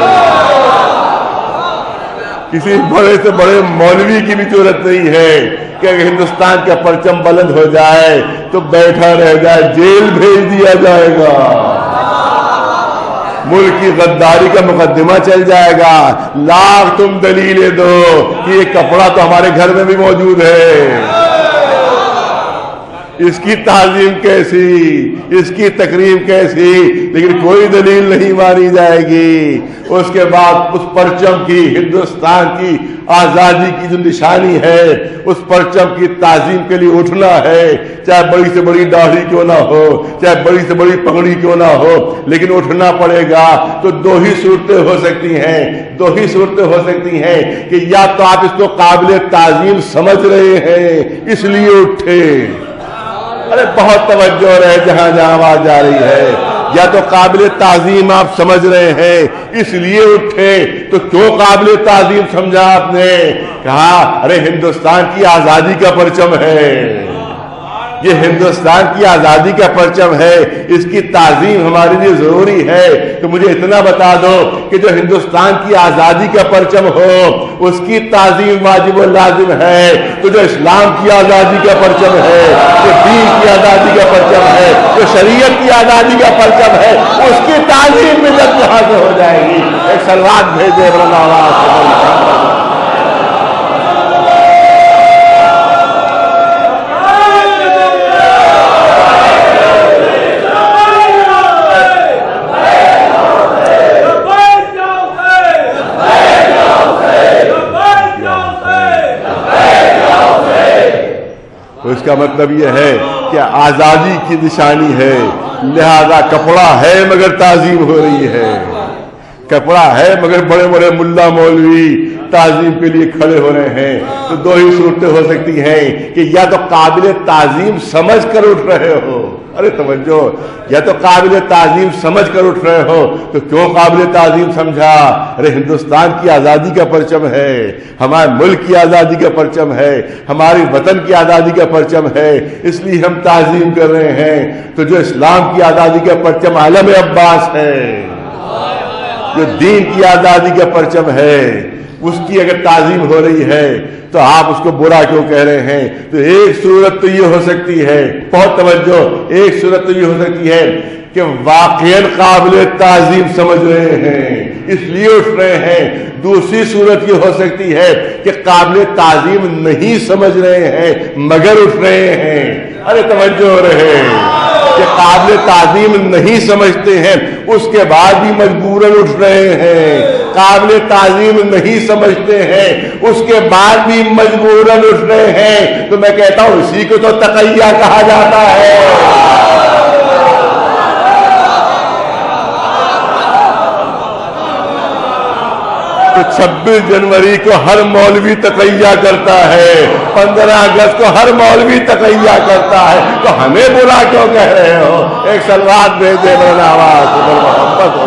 کسی بڑے سے بڑے مولوی کی بھی ضرورت نہیں ہے کہ اگر ہندوستان کا پرچم بلند ہو جائے تو بیٹھا رہ جائے، جیل بھیج دیا جائے گا، ملک کی غداری کا مقدمہ چل جائے گا۔ لاکھ تم دلیلیں دو کہ یہ کپڑا تو ہمارے گھر میں بھی موجود ہے، اس کی تعظیم کیسی، اس کی تکریم کیسی، لیکن کوئی دلیل نہیں مانی جائے گی۔ اس کے بعد اس پرچم کی، ہندوستان کی آزادی کی جو نشانی ہے، اس پرچم کی تعظیم کے لیے اٹھنا ہے، چاہے بڑی سے بڑی داڑھی کیوں نہ ہو، چاہے بڑی سے بڑی پگڑی کیوں نہ ہو، لیکن اٹھنا پڑے گا۔ تو دو ہی صورتیں ہو سکتی ہیں، دو ہی صورتیں ہو سکتی ہیں کہ یا تو آپ اس کو قابل تعظیم سمجھ رہے ہیں اس لیے اٹھے، ارے بہت توجہ رہے جہاں جہاں آواز جا رہی ہے، یا تو قابل تعظیم آپ سمجھ رہے ہیں اس لیے اٹھے۔ تو کیوں قابل تعظیم سمجھا آپ نے؟ کہا ارے ہندوستان کی آزادی کا پرچم ہے، یہ ہندوستان کی آزادی کا پرچم ہے، اس کی تعظیم ہمارے لیے ضروری ہے۔ تو مجھے اتنا بتا دو کہ جو ہندوستان کی آزادی کا پرچم ہو اس کی تعظیم واجب و لازم ہے، تو جو اسلام کی آزادی کا پرچم ہے، جو دین کی آزادی کا پرچم ہے، جو شریعت کی آزادی کا پرچم ہے، اس کی تعظیم میں جب یہاں سے ہو جائے گی۔ ایک سلوات بھیجے اس کا مطلب یہ ہے کہ آزادی کی نشانی ہے، لہذا کپڑا ہے مگر تعظیم ہو رہی ہے، کپڑا ہے مگر بڑے بڑے ملا مولوی تعظیم کے لیے کھڑے ہو رہے ہیں۔ تو دو ہی صورتیں ہو سکتی ہیں کہ یا تو قابل تعظیم سمجھ کر اٹھ رہے ہو، ارے توجہ، یا تو قابل تعظیم سمجھ کر اٹھ رہے ہو۔ تو کیوں قابل تعظیم سمجھا؟ ارے ہندوستان کی آزادی کا پرچم ہے، ہمارے ملک کی آزادی کا پرچم ہے، ہماری وطن کی آزادی کا پرچم ہے، اس لیے ہم تعظیم کر رہے ہیں۔ تو جو اسلام کی آزادی کا پرچم عالم عباس ہے، جو دین کی آزادی کا پرچم ہے، اس کی اگر تعظیم ہو رہی ہے تو آپ اس کو برا کیوں کہہ رہے ہیں؟ تو ایک صورت تو یہ ہو سکتی ہے، بہت توجہ، ایک صورت تو یہ ہو سکتی ہے کہ واقعاً قابل تعظیم سمجھ رہے ہیں اس لیے اٹھ رہے ہیں۔ دوسری صورت یہ ہو سکتی ہے کہ قابل تعظیم نہیں سمجھ رہے ہیں مگر اٹھ رہے ہیں، ارے توجہ رہے، کہ قابل تعظیم نہیں سمجھتے ہیں اس کے بعد بھی مجبوراً اٹھ رہے ہیں، قابل تعظیم نہیں سمجھتے ہیں اس کے بعد بھی مجبوراً اٹھ رہے ہیں۔ تو میں کہتا ہوں اسی کو تو تقیہ کہا جاتا ہے۔ تو 26 جنوری کو ہر مولوی تقیہ کرتا ہے، 15 اگست کو ہر مولوی تقیہ کرتا ہے، تو ہمیں برا کیوں کہہ رہے ہو؟ ایک سلوات بھیجے بڑا آواز سے محبت ہو۔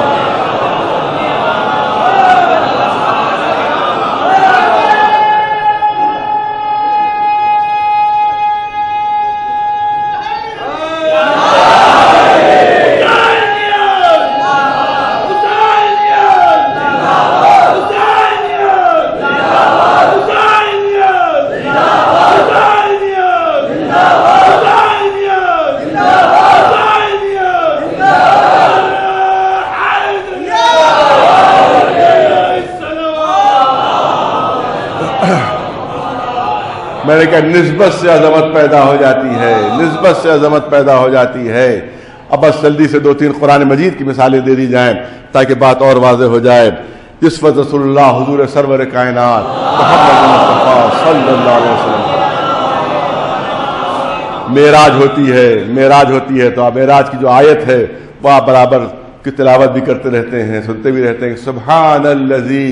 میں نے کہا نسبت سے عظمت پیدا ہو جاتی ہے، نسبت سے عظمت پیدا ہو جاتی ہے۔ اب بس جلدی سے 2-3 قرآن مجید کی مثالیں دے دی جائیں تاکہ بات اور واضح ہو جائے۔ جس وقت رسول اللہ حضور سرور کائنات محمد مصطفیٰ صلی اللہ علیہ وسلم معراج ہوتی ہے تو آپ معراج کی جو آیت ہے وہ آپ برابر کی تلاوت بھی کرتے رہتے ہیں، سنتے بھی رہتے ہیں۔ سبحان الذی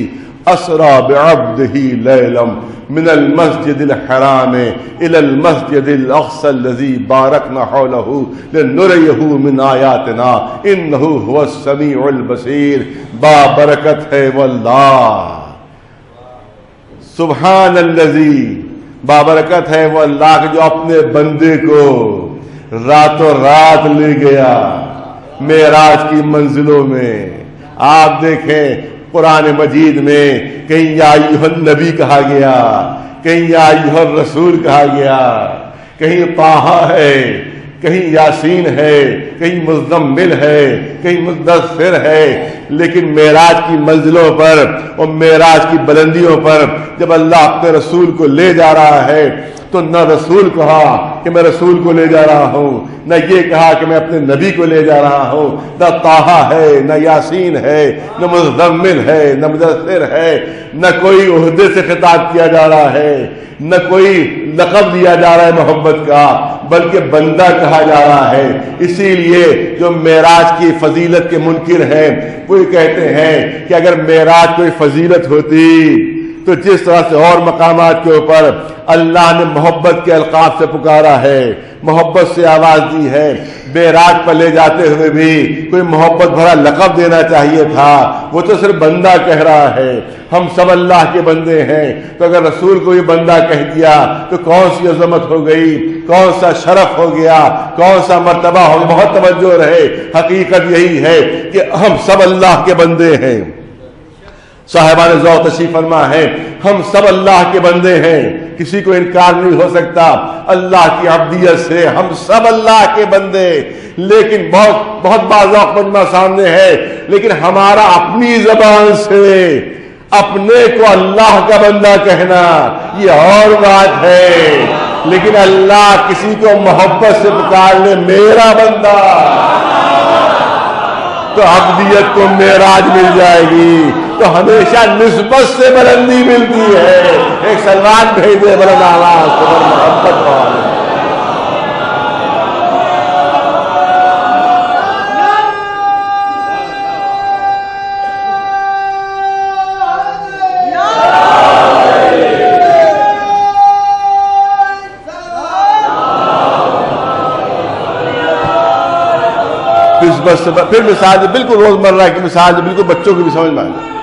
اسری بعبدہ لیلا من المسجد الحرام الى المسجد الاقصى الذي باركنا حوله لنريه من آیاتنا انه هو السمیع البصیر۔ بابرکت ہے واللہ، سبحان الذی، بابرکت ہے وہ اللہ جو اپنے بندے کو راتوں رات لے گیا معراج کی منزلوں میں۔ آپ دیکھیں قرآن مجید میں کہیں یا ایھا النبی کہا گیا، کہیں یا ایھا الرسول کہا گیا، کہیں طٰہٰ ہے، کہیں یاسین ہے، کہیں مزمل ہے، کہیں مدثر ہے، لیکن معراج کی منزلوں پر اور معراج کی بلندیوں پر جب اللہ اپنے رسول کو لے جا رہا ہے تو نہ رسول کہا کہ میں رسول کو لے جا رہا ہوں، نہ یہ کہا کہ میں اپنے نبی کو لے جا رہا ہوں، نہ طٰہٰ ہے، نہ یاسین ہے، نہ مزمل ہے، نہ مدثر ہے، نہ کوئی عہدے سے خطاب کیا جا رہا ہے، نہ کوئی لقب دیا جا رہا ہے محبت کا، بلکہ بندہ کہا جا رہا ہے۔ اسی لیے جو معراج کی فضیلت کے منکر ہیں وہ یہ کہتے ہیں کہ اگر معراج کوئی فضیلت ہوتی تو جس طرح سے اور مقامات کے اوپر اللہ نے محبت کے القاب سے پکارا ہے، محبت سے آواز دی ہے، معراج پر لے جاتے ہوئے بھی کوئی محبت بھرا لقب دینا چاہیے تھا، وہ تو صرف بندہ کہہ رہا ہے، ہم سب اللہ کے بندے ہیں، تو اگر رسول کو یہ بندہ کہہ دیا تو کون سی عظمت ہو گئی، کون سا شرف ہو گیا، کون سا مرتبہ ہو گیا۔ بہت توجہ رہے، حقیقت یہی ہے کہ ہم سب اللہ کے بندے ہیں۔ صاحبان ذوق تشریف فرما ہے، ہم سب اللہ کے بندے ہیں، کسی کو انکار نہیں ہو سکتا اللہ کی عبدیت سے، ہم سب اللہ کے بندے، لیکن بہت ذوق مجمع سامنے ہے، لیکن ہمارا اپنی زبان سے اپنے کو اللہ کا بندہ کہنا یہ اور بات ہے، لیکن اللہ کسی کو محبت سے پکار لے میرا بندہ، تو عبدیت کو معراج مل جائے گی، تو ہمیشہ نسبت سے بلندی ملتی ہے۔ ایک سلمان بھیج دے بلند آواز تو محبت والے۔ نسبت سے پھر مثال بالکل روزمرہ کی مثال بالکل بچوں کی بھی سمجھ میں آ جائے۔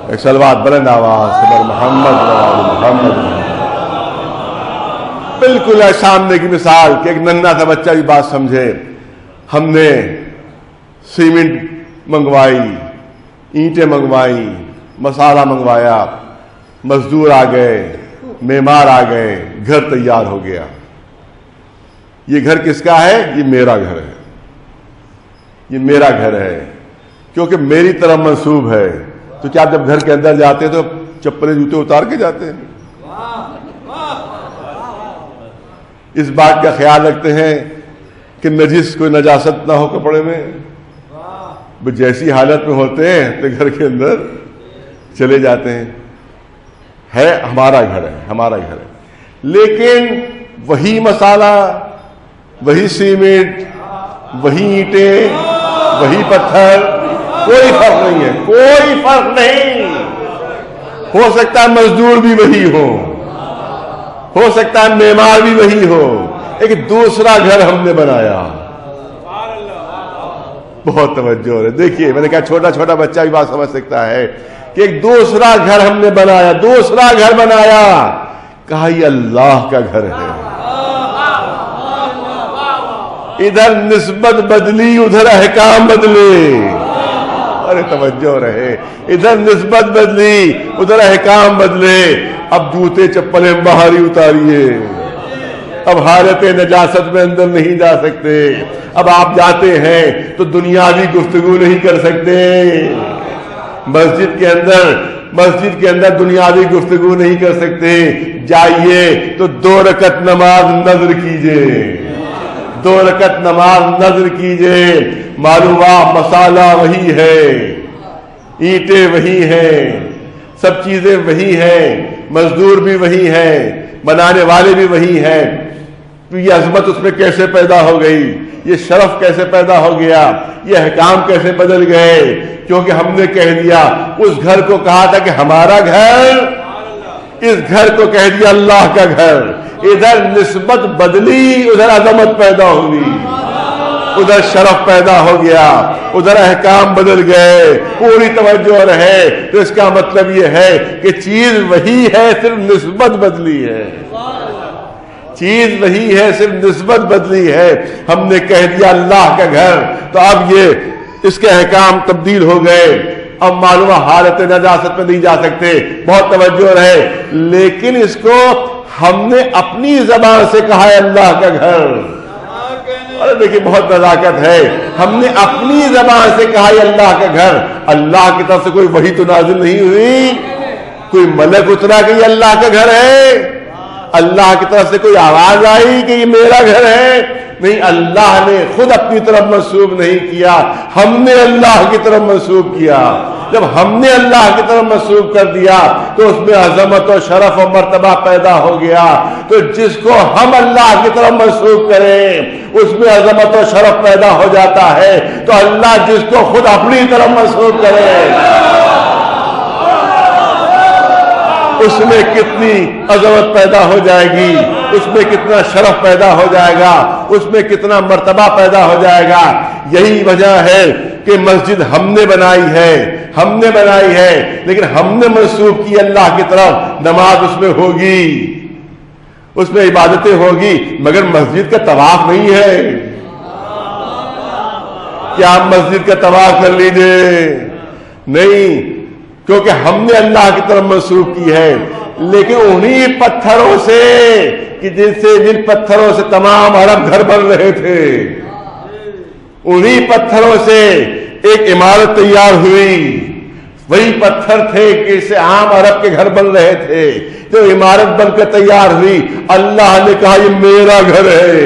ایک صلوات بلند آواز سے محمد۔ بالکل سامنے کی مثال کہ ایک ننھا سا بچہ بھی بات سمجھے، ہم نے سیمنٹ منگوائی، اینٹیں منگوائی، مسالہ منگوایا، مزدور آ گئے، معمار آ گئے، گھر تیار ہو گیا۔ یہ گھر کس کا ہے؟ یہ میرا گھر ہے، یہ میرا گھر ہے، کیونکہ میری طرف منسوب ہے۔ تو کیا آپ جب گھر کے اندر جاتے ہیں تو چپلیں جوتے اتار کے جاتے ہیں؟ اس بات کا خیال رکھتے ہیں کہ نجس کوئی نجاست نہ ہو کپڑے میں، جیسی حالت میں ہوتے ہیں تو گھر کے اندر چلے جاتے ہیں۔ ہے ہمارا گھر ہے، ہمارا گھر ہے، لیکن وہی مسالہ، وہی سیمنٹ، وہی اینٹیں، وہی پتھر، کوئی فرق نہیں ہے، کوئی فرق نہیں۔ ہو سکتا ہے مزدور بھی وہی ہو سکتا ہے معمار بھی وہی ہو، ایک دوسرا گھر ہم نے بنایا۔ بہت توجہ ہے، دیکھیے میں نے کہا چھوٹا چھوٹا بچہ بھی بات سمجھ سکتا ہے کہ ایک دوسرا گھر ہم نے بنایا، دوسرا گھر بنایا، کہا یہ اللہ کا گھر ہے۔ ادھر نسبت بدلی، ادھر احکام بدلے۔ ارے توجہ رہے، ادھر نسبت بدلی، ادھر احکام بدلے۔ اب جوتے چپلیں باہر ہی اتاریے، اب حالت نجاست میں اندر نہیں جا سکتے۔ اب آپ جاتے ہیں تو دنیاوی گفتگو نہیں کر سکتے، مسجد کے اندر دنیاوی گفتگو نہیں کر سکتے۔ جائیے تو 2 رکعت نماز نظر کیجئے، 2 رکعت نماز نظر کیجئے، معلوم مسالہ وہی ہے، اینٹیں وہی ہیں، سب چیزیں وہی ہیں، مزدور بھی وہی ہیں، بنانے والے بھی وہی ہیں۔ تو یہ عظمت اس میں کیسے پیدا ہو گئی، یہ شرف کیسے پیدا ہو گیا، یہ احکام کیسے بدل گئے؟ کیونکہ ہم نے کہہ دیا، اس گھر کو کہا تھا کہ ہمارا گھر، اس گھر کو کہہ دیا اللہ کا گھر۔ ادھر نسبت بدلی، ادھر عظمت پیدا ہوئی، ادھر شرف پیدا ہو گیا، ادھر احکام بدل گئے۔ پوری توجہ رہے تو اس کا مطلب یہ ہے کہ چیز وہی ہے، صرف نسبت بدلی ہے، چیز وہی ہے، صرف نسبت بدلی ہے۔ ہم نے کہہ دیا اللہ کا گھر، تو اب یہ اس کے احکام تبدیل ہو گئے، اب معلوم حالت نجاست پہ نہیں جا سکتے، بہت توجہ رہے، لیکن اس کو ہم نے اپنی زبان سے کہا ہے اللہ کا گھر. اور دیکھیں بہت نزاکت ہے، ہم نے اپنی زبان سے کہا ہے اللہ کا گھر. اللہ کی طرف سے کوئی وحی تو نازل نہیں ہوئی، کوئی ملک اترا کہ یہ اللہ کا گھر ہے، اللہ کی طرف سے کوئی آواز آئی کہ یہ میرا گھر ہے؟ نہیں، اللہ نے خود اپنی طرف منسوب نہیں کیا، ہم نے اللہ کی طرف منسوب کیا. جب ہم نے اللہ کی طرف منسوب کر دیا تو اس میں عظمت و شرف و مرتبہ پیدا ہو گیا. تو جس کو ہم اللہ کی طرف منسوب کریں اس میں عظمت و شرف پیدا ہو جاتا ہے. تو اللہ جس کو خود اپنی طرف منسوب کرے اس میں کتنی عظمت پیدا ہو جائے گی، اس میں کتنا شرف پیدا ہو جائے گا، اس میں کتنا مرتبہ پیدا ہو جائے گا. یہی وجہ ہے کہ مسجد ہم نے بنائی ہے لیکن ہم نے منسوب کی اللہ کی طرف. نماز اس میں ہوگی، اس میں عبادتیں ہوگی، مگر مسجد کا طواف نہیں ہے. کیا آپ مسجد کا طواف کر لیجئے؟ نہیں، کیونکہ ہم نے اللہ کی طرف منسوب کی ہے. لیکن انہی پتھروں سے کہ جن پتھروں سے تمام عرب گھر بن رہے تھے، انہی پتھروں سے ایک عمارت تیار ہوئی. وہی پتھر تھے کہ اس سے عام عرب کے گھر بن رہے تھے. جو عمارت بن کر تیار ہوئی، اللہ نے کہا یہ میرا گھر ہے،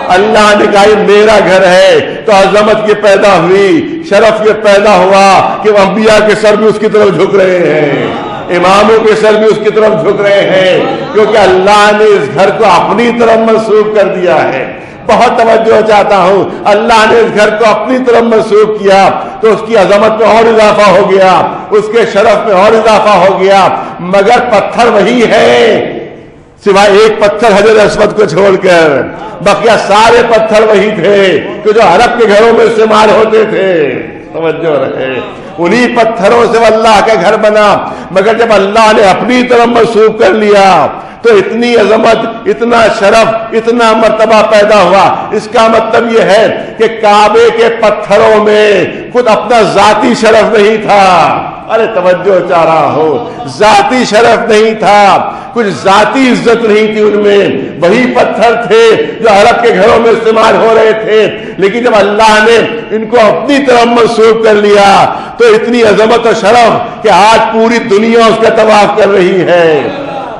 اللہ نے کہا یہ میرا گھر ہے. تو عظمت یہ پیدا ہوئی، شرف یہ پیدا ہوا کہ انبیاء کے سر بھی اس کی طرف جھک رہے ہیں، اماموں کے سر بھی اس کی طرف جھک رہے ہیں، کیونکہ اللہ نے اس گھر کو اپنی طرف منسوب کر دیا ہے. بہت توجہ چاہتا ہوں، اللہ نے اس گھر کو اپنی طرف منسوب کیا تو اس کی عظمت میں اور اضافہ ہو گیا، اس کے شرف میں اور اضافہ ہو گیا. مگر پتھر وہی ہے، سوائے ایک پتھر حجر اسود کو چھوڑ کر بقیہ سارے پتھر وہی تھے کہ جو عرب کے گھروں میں استعمال ہوتے تھے. توجہ رہے، انہی پتھروں سے اللہ کا گھر بنا. مگر جب اللہ نے اپنی طرف منسوب کر لیا تو اتنی عظمت، اتنا شرف، اتنا مرتبہ پیدا ہوا. اس کا مطلب یہ ہے کہ کعبے کے پتھروں میں خود اپنا ذاتی شرف نہیں تھا. ارے توجہ چاہ رہا ہو، ذاتی شرف نہیں تھا، کچھ ذاتی عزت نہیں تھی ان میں. وہی پتھر تھے جو عرب کے گھروں میں استعمال ہو رہے تھے، لیکن جب اللہ نے ان کو اپنی طرف منسوب کر لیا تو اتنی عظمت و شرف کہ آج پوری دنیا اس کا طواف کر رہی ہے.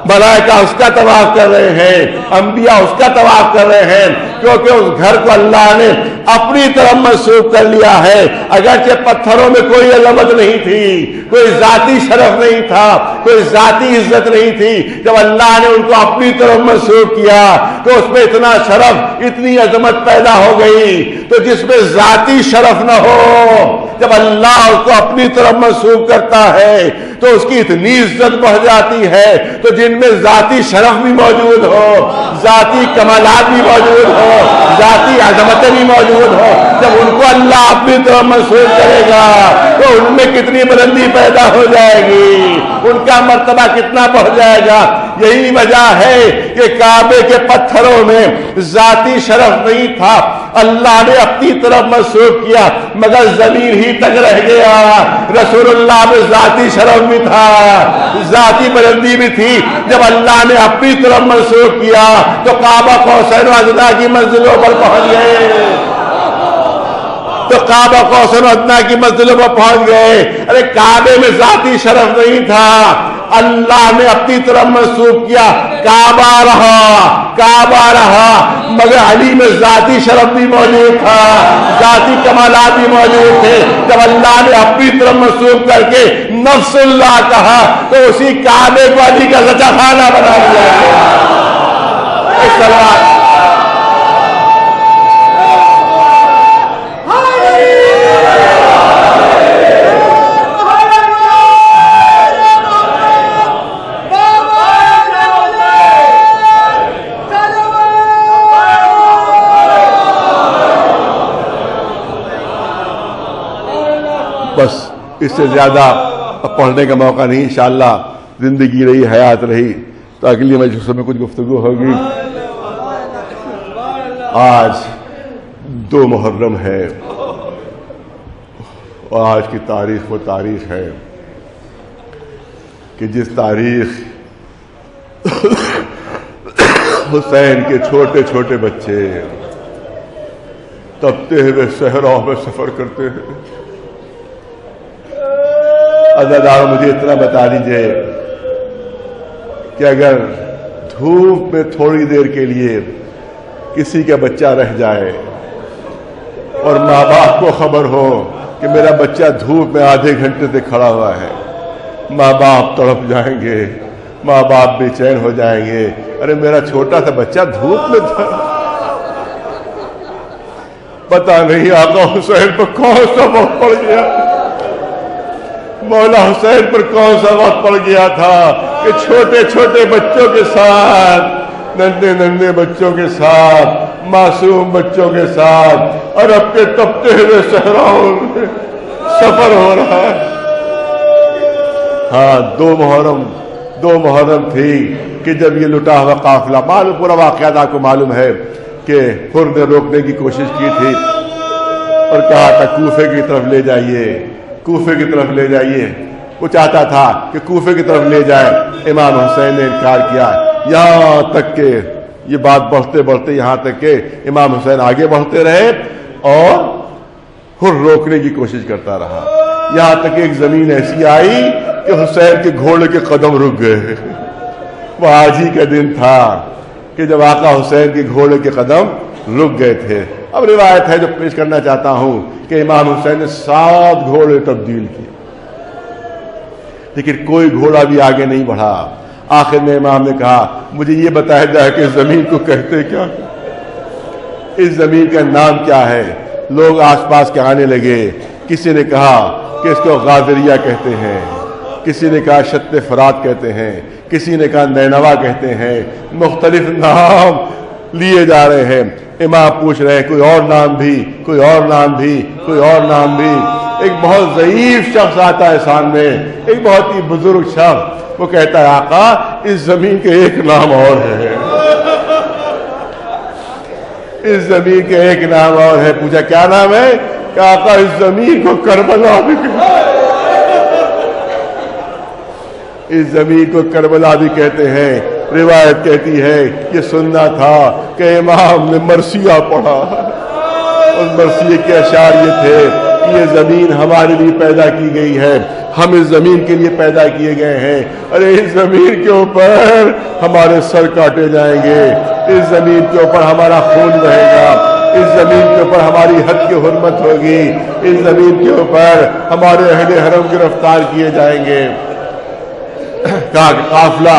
ملائکہ اس کا طواف کر رہے ہیں، انبیاء اس کا طواف کر رہے ہیں، کیونکہ اس گھر کو اللہ نے اپنی طرف منسوب کر لیا ہے. اگرچہ پتھروں میں کوئی عظمت نہیں تھی، کوئی ذاتی شرف نہیں تھا، کوئی ذاتی عزت نہیں تھی، جب اللہ نے ان کو اپنی طرف منسوب کیا تو اس میں اتنا شرف، اتنی عظمت پیدا ہو گئی. تو جس میں ذاتی شرف نہ ہو، جب اللہ اس کو اپنی طرف منسوب کرتا ہے تو اس کی اتنی عزت بڑھ جاتی ہے. تو جن میں ذاتی شرف بھی موجود ہو، ذاتی کمالات بھی موجود ہو، ذاتی عظمتیں بھی موجود ہو، جب ان کو اللہ اپنی طرف منسوب کرے گا تو ان میں کتنی بلندی پیدا ہو جائے گی، ان کا مرتبہ کتنا بڑھ جائے گا. یہی وجہ ہے کہ کعبے کے پتھروں میں ذاتی شرف نہیں تھا، اللہ نے اپنی طرف منسوب کیا، مگر زمین ہی تک رہ گیا. رسول اللہ میں ذاتی شرف بھی تھا، ذاتی بلندی بھی تھی. جب اللہ نے اپنی طرف منسوب کیا تو کعبہ قوسین و ادنا کی منزلوں پر پہنچ گئے، تو کعبہ قوسین و ادنا کی منزلوں پر پہنچ گئے. ارے کعبے میں ذاتی شرف نہیں تھا، اللہ نے اپنی طرف منسوب کیا، کعبہ رہا، مگر علی میں ذاتی شرف بھی موجود تھا، ذاتی کمالات بھی موجود تھے. جب اللہ نے اپنی طرف منسوب کر کے نفس اللہ کہا تو اسی کعبے کو علی کا زچہ خانہ بنا دیا گیا. بس اس سے زیادہ پڑھنے کا موقع نہیں، انشاءاللہ زندگی رہی، حیات رہی تو اگلی مجلس میں کچھ گفتگو ہوگی. آج 2 محرم ہے، اور آج کی تاریخ وہ تاریخ ہے کہ جس تاریخ حسین کے چھوٹے چھوٹے بچے تپتے ہوئے صحراؤں میں سفر کرتے ہیں. عزیزان مجھے اتنا بتا دیجئے کہ اگر دھوپ میں تھوڑی دیر کے لیے کسی کا بچہ رہ جائے اور ماں باپ کو خبر ہو کہ میرا بچہ دھوپ میں آدھے گھنٹے سے کھڑا ہوا ہے، ماں باپ تڑپ جائیں گے، ماں باپ بے چین ہو جائیں گے. ارے میرا چھوٹا سا بچہ دھوپ میں تھا. پتہ نہیں آقا حسین پر کون سا وقت پڑ گیا، مولا حسین پر کون سا وقت پڑ گیا تھا کہ چھوٹے چھوٹے بچوں کے ساتھ، ننھے ننھے بچوں کے ساتھ، معصوم بچوں کے ساتھ عرب کے تپتے ہوئے صحراؤں میں سفر ہو رہا ہے. ہاں دو محرم تھی کہ جب یہ لٹا ہوا قافلہ، معلوم پورا واقعہ آپ کو معلوم ہے کہ حر نے روکنے کی کوشش کی تھی اور کہا تھا کوفے کی طرف لے جائیے، کوفے کی طرف لے جائیے. وہ چاہتا تھا کہ کوفے کی طرف لے جائے. امام حسین نے انکار کیا، یہاں تک کہ یہ بات بڑھتے بڑھتے یہاں تک کہ امام حسین آگے بڑھتے رہے اور حر روکنے کی کوشش کرتا رہا. یہاں تک ایک زمین ایسی آئی کہ حسین کے گھوڑے کے قدم رک گئے. وہ آج ہی کا دن تھا کہ جب آقا حسین کے گھوڑے کے قدم رک گئے تھے. اب روایت ہے جو پیش کرنا چاہتا ہوں کہ امام حسین نے 7 گھوڑے تبدیل کیے لیکن کوئی گھوڑا بھی آگے نہیں بڑھا. آخر میں امام نے کہا مجھے یہ بتایا جائے کہ اس زمین کو کہتے کیا، اس زمین کا نام کیا ہے. لوگ آس پاس کے آنے لگے. کسی نے کہا کہ اس کو غاضریہ کہتے ہیں، کسی نے کہا شط فرات کہتے ہیں، کسی نے کہا نینوا کہتے ہیں. مختلف نام لیے جا رہے ہیں. امام پوچھ رہے ہیں کوئی اور نام بھی، کوئی اور نام بھی، کوئی اور نام بھی. ایک بہت ضعیف شخص آتا ہے سامنے، ایک بہت ہی بزرگ شخص. وہ کہتا ہے آقا اس زمین کے ایک نام اور ہے، اس زمین کے ایک نام اور ہے. پوچھا کیا نام ہے؟ کہ آقا اس زمین کو کربلا بھی اس زمین کو کربلا بھی کہتے ہیں. روایت کہتی ہے یہ سننا تھا کہ امام نے مرثیہ پڑھا. اس مرثیے کے اشعار یہ تھے کہ یہ زمین ہمارے لیے پیدا کی گئی ہے، ہم اس زمین کے لیے پیدا کیے گئے ہیں. ارے اس زمین کے اوپر ہمارے سر کاٹے جائیں گے، اس زمین کے اوپر ہمارا خون بہے گا، اس زمین کے اوپر ہماری حد کی حرمت ہوگی، اس زمین کے اوپر ہمارے اہل حرم گرفتار کیے جائیں گے. کہا کہ قافلہ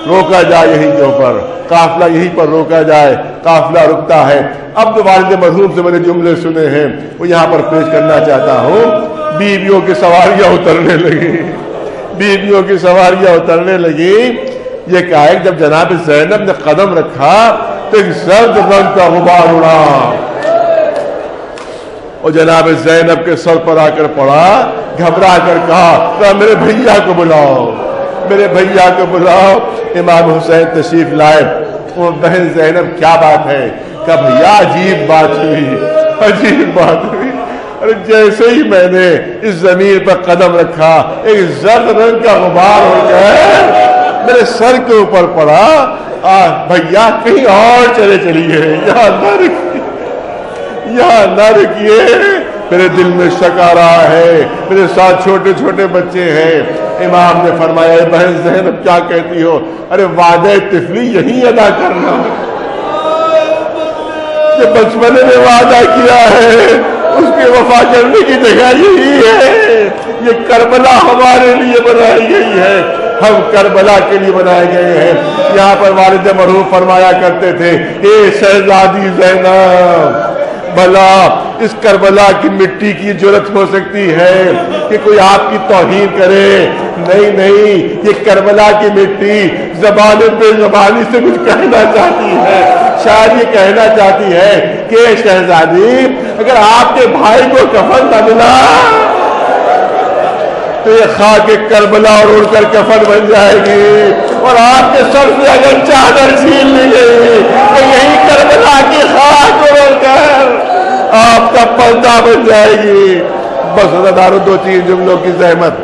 روکا جائے یہیں کے اوپر، قافلہ یہیں پر روکا جائے. قافلہ رکتا ہے. اب جو والد مرحوم سے میں نے جملے سنے ہیں وہ یہاں پر پیش کرنا چاہتا ہوں. بیویوں کی سواریاں اترنے لگی، بیویوں کی سواریاں اترنے لگی. یہ کہا ہے جب جناب زینب نے قدم رکھا تو ایک زرد رنگ کا غبار اڑا اور جناب زینب کے سر پر آ کر پڑا. گھبرا کر کہا میرے بھیا کو بلاؤ، میرے بھیا کو بلاؤ. امام حسین تشریف لائے. وہ بہن زینب کیا بات ہے؟ کہ بھیا عجیب بات ہوئی، عجیب بات ہوئی. ارے جیسے ہی میں نے اس زمین پر قدم رکھا ایک زرد رنگ کا غبار ہو گیا میرے سر کے اوپر پڑا. بھیا کہیں اور چلے چلیے، یہاں نہ رکیے، یہاں نہ رکیے. میرے دل میں شک آ رہا ہے، میرے ساتھ چھوٹے چھوٹے بچے ہیں. امام نے فرمایا اے بہن زینب کیا کہتی ہو؟ ارے وعدہ طفلی یہی ادا کرنا، جو بچپنے میں وعدہ کیا ہے اس کی وفا کرنے کی جگہ یہی ہے. یہ کربلا ہمارے لیے بنائی گئی ہے، ہم کربلا کے لیے بنائے گئے ہیں. یہاں پر والد مرحوم فرمایا کرتے تھے اے شہزادی زینب، بھلا اس کربلا کی مٹی کی جرت ہو سکتی ہے کہ کوئی آپ کی توہین کرے؟ نہیں نہیں، یہ کربلا کی مٹی زبان بے زبانی سے کچھ کہنا چاہتی ہے. شاید یہ کہنا چاہتی ہے کہ شہزادی اگر آپ کے بھائی کو کفن نہ ملا تو یہ خاک کربلا اور اڑ کر کفن بن جائے گی، اور آپ کے سر سے اگر چادر چھین لی گئی تو یہی کربلا کی خاک اڑ کر آپ کا پردہ بن جائے گی. بس ادارو دو تین جملوں کی زحمت۔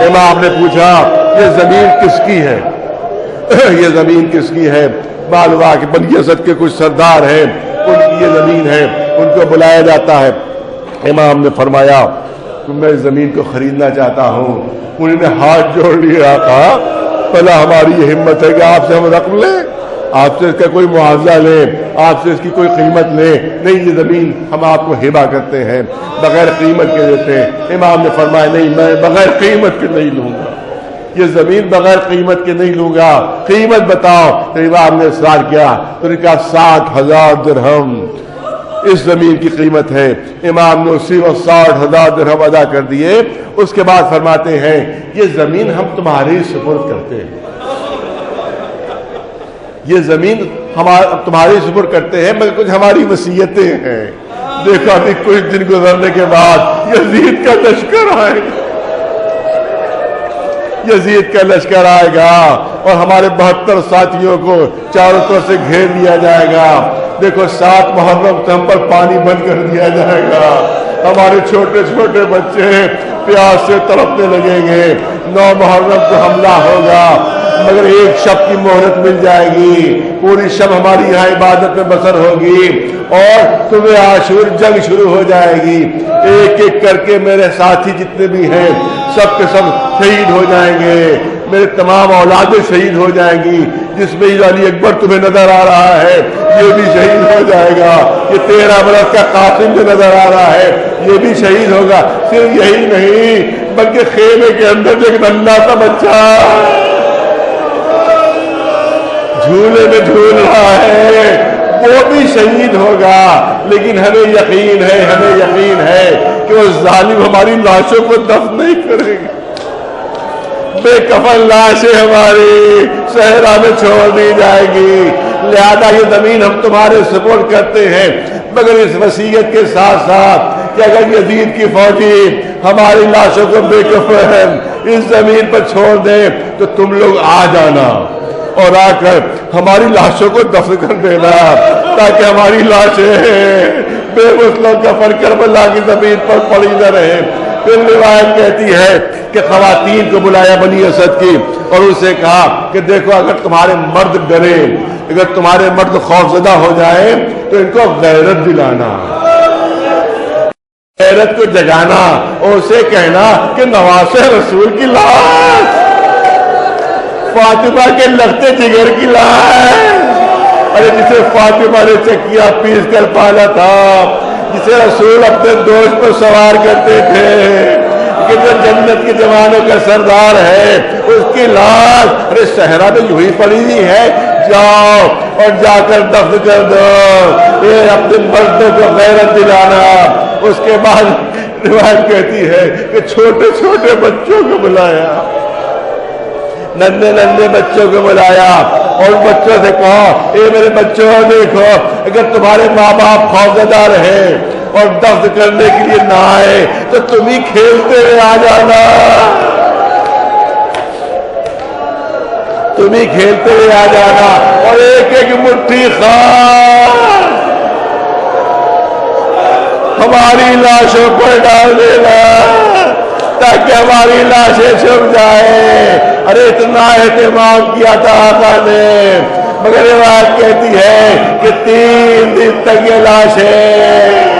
امام نے پوچھا یہ زمین کس کی ہے؟ یہ زمین کس کی ہے؟ معلوم ہوا کہ بنی اسد کے کچھ سردار ہیں، ان کی یہ زمین ہے، ان کو بلایا جاتا ہے۔ امام نے فرمایا کہ میں زمین کو خریدنا چاہتا ہوں۔ انہوں نے ہاتھ جوڑ لیا، کہا بھلا ہماری یہ ہمت ہے کہ آپ سے ہم رقم لیں، آپ سے اس کا کوئی معاوضہ لیں، آپ سے اس کی کوئی قیمت لیں؟ نہیں، یہ زمین ہم آپ کو ہبہ کرتے ہیں، بغیر قیمت کے دیتے ہیں۔ امام نے فرمایا نہیں، میں بغیر قیمت کے نہیں لوں گا، یہ زمین بغیر قیمت کے نہیں لوں گا، قیمت بتاؤ۔ تو امام نے اصرار کیا، تو نے کہا 60,000 درہم اس زمین کی قیمت ہے۔ امام نے اسی وقت 60,000 درہم ادا کر دیے۔ اس کے بعد فرماتے ہیں یہ زمین ہم تمہاری سپرد کرتے ہیں، یہ زمین تمہاری سپرد کرتے ہیں، مگر کچھ ہماری وصیتیں ہیں۔ دیکھو ابھی کچھ دن گزرنے کے بعد یزید کا لشکر آئے گا، یزید کا لشکر آئے گا اور ہمارے 72 ساتھیوں کو چاروں طرف سے گھیر لیا جائے گا۔ دیکھو 7 محرم سے ہم پر پانی بند کر دیا جائے گا، ہمارے چھوٹے چھوٹے بچے پیاس سے تڑپنے لگیں گے۔ 9 محرم کو حملہ ہوگا، مگر ایک شب کی مہلت مل جائے گی، پوری شب ہماری یہاں عبادت میں بسر ہوگی اور صبح عاشور جنگ شروع ہو جائے گی۔ ایک ایک کر کے میرے ساتھی جتنے بھی ہیں سب کے سب شہید ہو جائیں گے، میرے تمام اولادیں شہید ہو جائیں گی۔ جس میں علی اکبر تمہیں نظر آ رہا ہے یہ بھی شہید ہو جائے گا، یہ 13 برس کا قاسم جو نظر آ رہا ہے یہ بھی شہید ہوگا۔ صرف یہی نہیں بلکہ خیمے کے اندر جو ایک ننھا سا بچہ جھولے میں جھول رہا ہے وہ بھی شہید ہوگا۔ لیکن ہمیں یقین ہے کہ وہ ظالم ہماری لاشوں کو دفن نہیں کرے گا، بے کفن لاشیں ہماری صحرا میں چھوڑ دی جائے گی۔ لہذا یہ زمین ہم تمہارے سپورٹ کرتے ہیں، مگر اس وصیت کے ساتھ ساتھ کہ اگر یزید کی فوجی ہماری لاشوں کو بے کفن اس زمین پر چھوڑ دیں تو تم لوگ آ جانا اور آ کر ہماری لاشوں کو دفن کر دینا، تاکہ ہماری لاشیں بے غسل و کفن کربلا کی زمین پر پڑی نہ رہے۔ پھر روایت کہتی ہے کہ خواتین کو بلایا بنی اسد کی اور ان سے کہا کہ دیکھو اگر تمہارے مرد ڈرے، اگر تمہارے مرد خوفزدہ ہو جائے تو ان کو غیرت دلانا، غیرت کو جگانا اور اسے کہنا کہ نواسہ رسول کی لاش، فاطمہ کے لگتے جگر کی لاش، ارے جسے فاطمہ نے چکیا پیس کر پالا تھا، جسے رسول اپنے دوست پر سوار کرتے تھے، کہ جو جنت کے جوانوں کا سردار ہے اس کی لاش ارے صحرا میں یوں ہی پڑی ہوئی ہے، جاؤ اور جا کر دفن کر دو، یہ اپنے مردوں کو غیرت دلانا۔ اس کے بعد روایت کہتی ہے کہ چھوٹے چھوٹے بچوں کو بلایا، ننھے بچوں کو بلایا اور بچوں سے کہا اے میرے بچوں دیکھو اگر تمہارے ماں باپ خوفزدہ رہے اور دفن کرنے کے لیے نہ آئے تو تم ہی کھیلتے ہوئے آ جانا، تم ہی کھیلتے ہوئے آ جانا اور ایک ایک مٹھی خاک ہماری لاشوں پر ڈال دینا تاکہ ہماری لاشیں چھپ جائے۔ ارے اتنا اہتمام کیا تھا آقا نے، مگر یہ بات کہتی ہے کہ 3 دن تک یہ لاشیں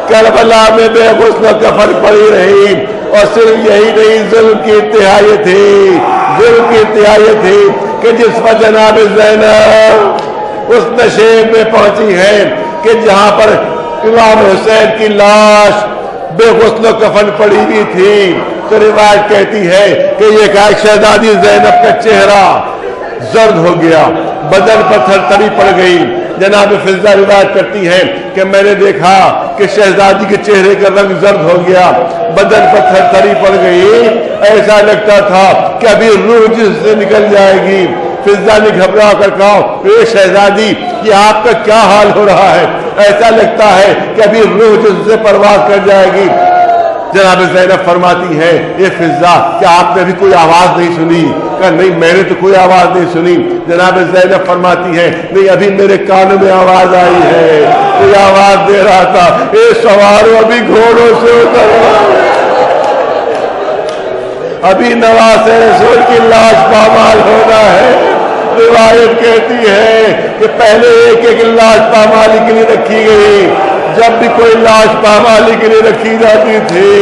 کربلا میں بے غسل و کفن پڑی رہی۔ اور صرف یہی نہیں، ظلم کی انتہا یہ تھی، ظلم کی انتہا یہ تھی کہ جس پر جناب زینب اس نشیب میں پہنچی ہے کہ جہاں پر امام حسین کی لاش بے غسل و کفن پڑی ہوئی تھی، تو روایت کہتی ہے کہ یہ شہزادی زینب کا چہرہ زرد ہو گیا، بدن پر تھرتھری پڑ گئی۔ جناب فضہ روایت کرتی ہے کہ میں نے دیکھا کہ شہزادی کے چہرے کا رنگ زرد ہو گیا، بدن پر تھرتھری پڑ گئی، ایسا لگتا تھا کہ ابھی روح جس سے نکل جائے گی۔ فضہ نے گھبرا کر کہا اے شہزادی یہ آپ کا کیا حال ہو رہا ہے، ایسا لگتا ہے کہ ابھی روح جس سے پرواز کر جائے گی۔ جناب زینب فرماتی ہے اے فضہ کیا آپ نے ابھی کوئی آواز نہیں سنی؟ کہا نہیں میں نے تو کوئی آواز نہیں سنی۔ جناب زینب فرماتی ہے نہیں ابھی میرے کانوں میں آواز آئی ہے، کوئی والی آواز دے رہا تھا، اے سوارو ابھی گھوڑوں سے اترو، ابھی نواسے رسول کی لاش پامال ہونا ہے۔ روایت کہتی ہے کہ پہلے ایک ایک لاش پامالی کے لیے رکھی گئی، جب بھی کوئی لاش پامالی کے لیے رکھی جاتی تھی،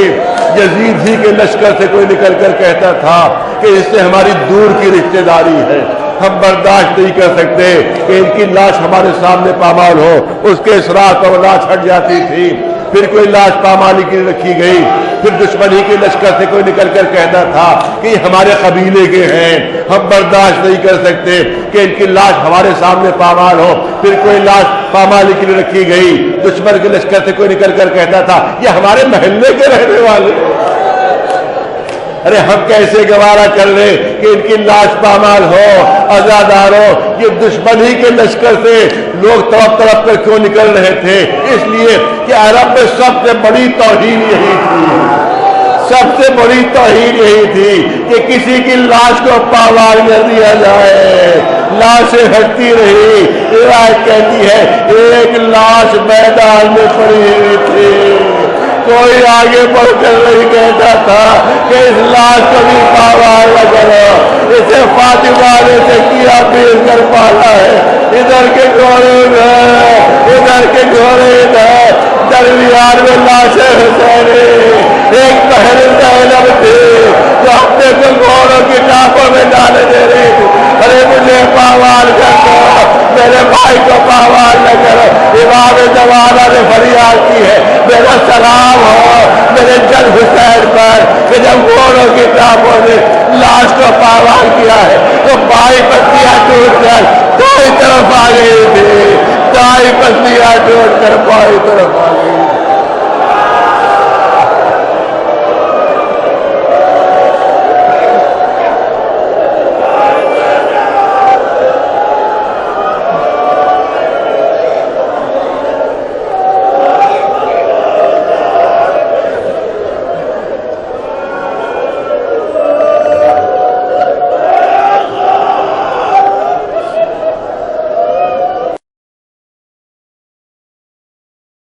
یزید ہی کے لشکر سے کوئی نکل کر کہتا تھا کہ اس سے ہماری دور کی رشتہ داری ہے، ہم برداشت نہیں کر سکتے کہ ان کی لاش ہمارے سامنے پامال ہو۔ اس کے اسرار پر وہ لاش ہٹ جاتی تھی۔ پھر کوئی لاش پامالی کے لیے رکھی گئی، پھر دشمنی کے لشکر سے کوئی نکل کر کہتا تھا کہ یہ ہمارے قبیلے کے ہیں، ہم برداشت نہیں کر سکتے کہ ان کی لاش ہمارے سامنے پامال ہو۔ پھر کوئی لاش پامالی کے لیے رکھی گئی، دشمن کے لشکر سے کوئی نکل کر کہتا تھا یہ ہمارے محلے کے رہنے والے، ارے ہم کیسے گوارا کر لیں کہ ان کی لاش پامال ہو، آزادار ہو۔ یہ دشمنی کے لشکر سے لوگ طرف طرف کر کیوں نکل رہے تھے؟ اس لیے کہ عرب میں سب سے بڑی توہین یہی تھی، سب سے بڑی توہین یہی تھی کہ کسی کی لاش کو پامال کر دیا جائے۔ لاشیں ہٹتی رہی، روایت کہتی ہے ایک لاش میدان میں پڑی ہوئی تھی، کوئی آگے بڑھ کر نہیں کہتا تھا کہ اس لاش کو بھی پامال نہ کرو، اسے فاطمہ نے سے کیا بیل کر پالا ہے، ادھر کے گھوڑے ادھر، ادھر کے گھوڑے ادھر، درمیان میں لاش حسینی۔ ایک بہن زینب تھی جو اپنے کو گھوڑوں کی ٹانپوں میں ڈالے دے رہی تھی، ارے مجھے پامال کر دو، میرے بھائی کو پامال نہ کرو۔ امام زمانہ نے فریاد کی ہے میرا سلام ہو میرے جد حسین پر کہ جب گھوڑوں کی ٹانپوں نے لاش کو پامال کیا ہے تو بھائی پتیاں ٹوٹ کر کوئی طرف آ گئی تھی، دائیں پتیاں ٹوٹ کر کوئی طرف آ گئی۔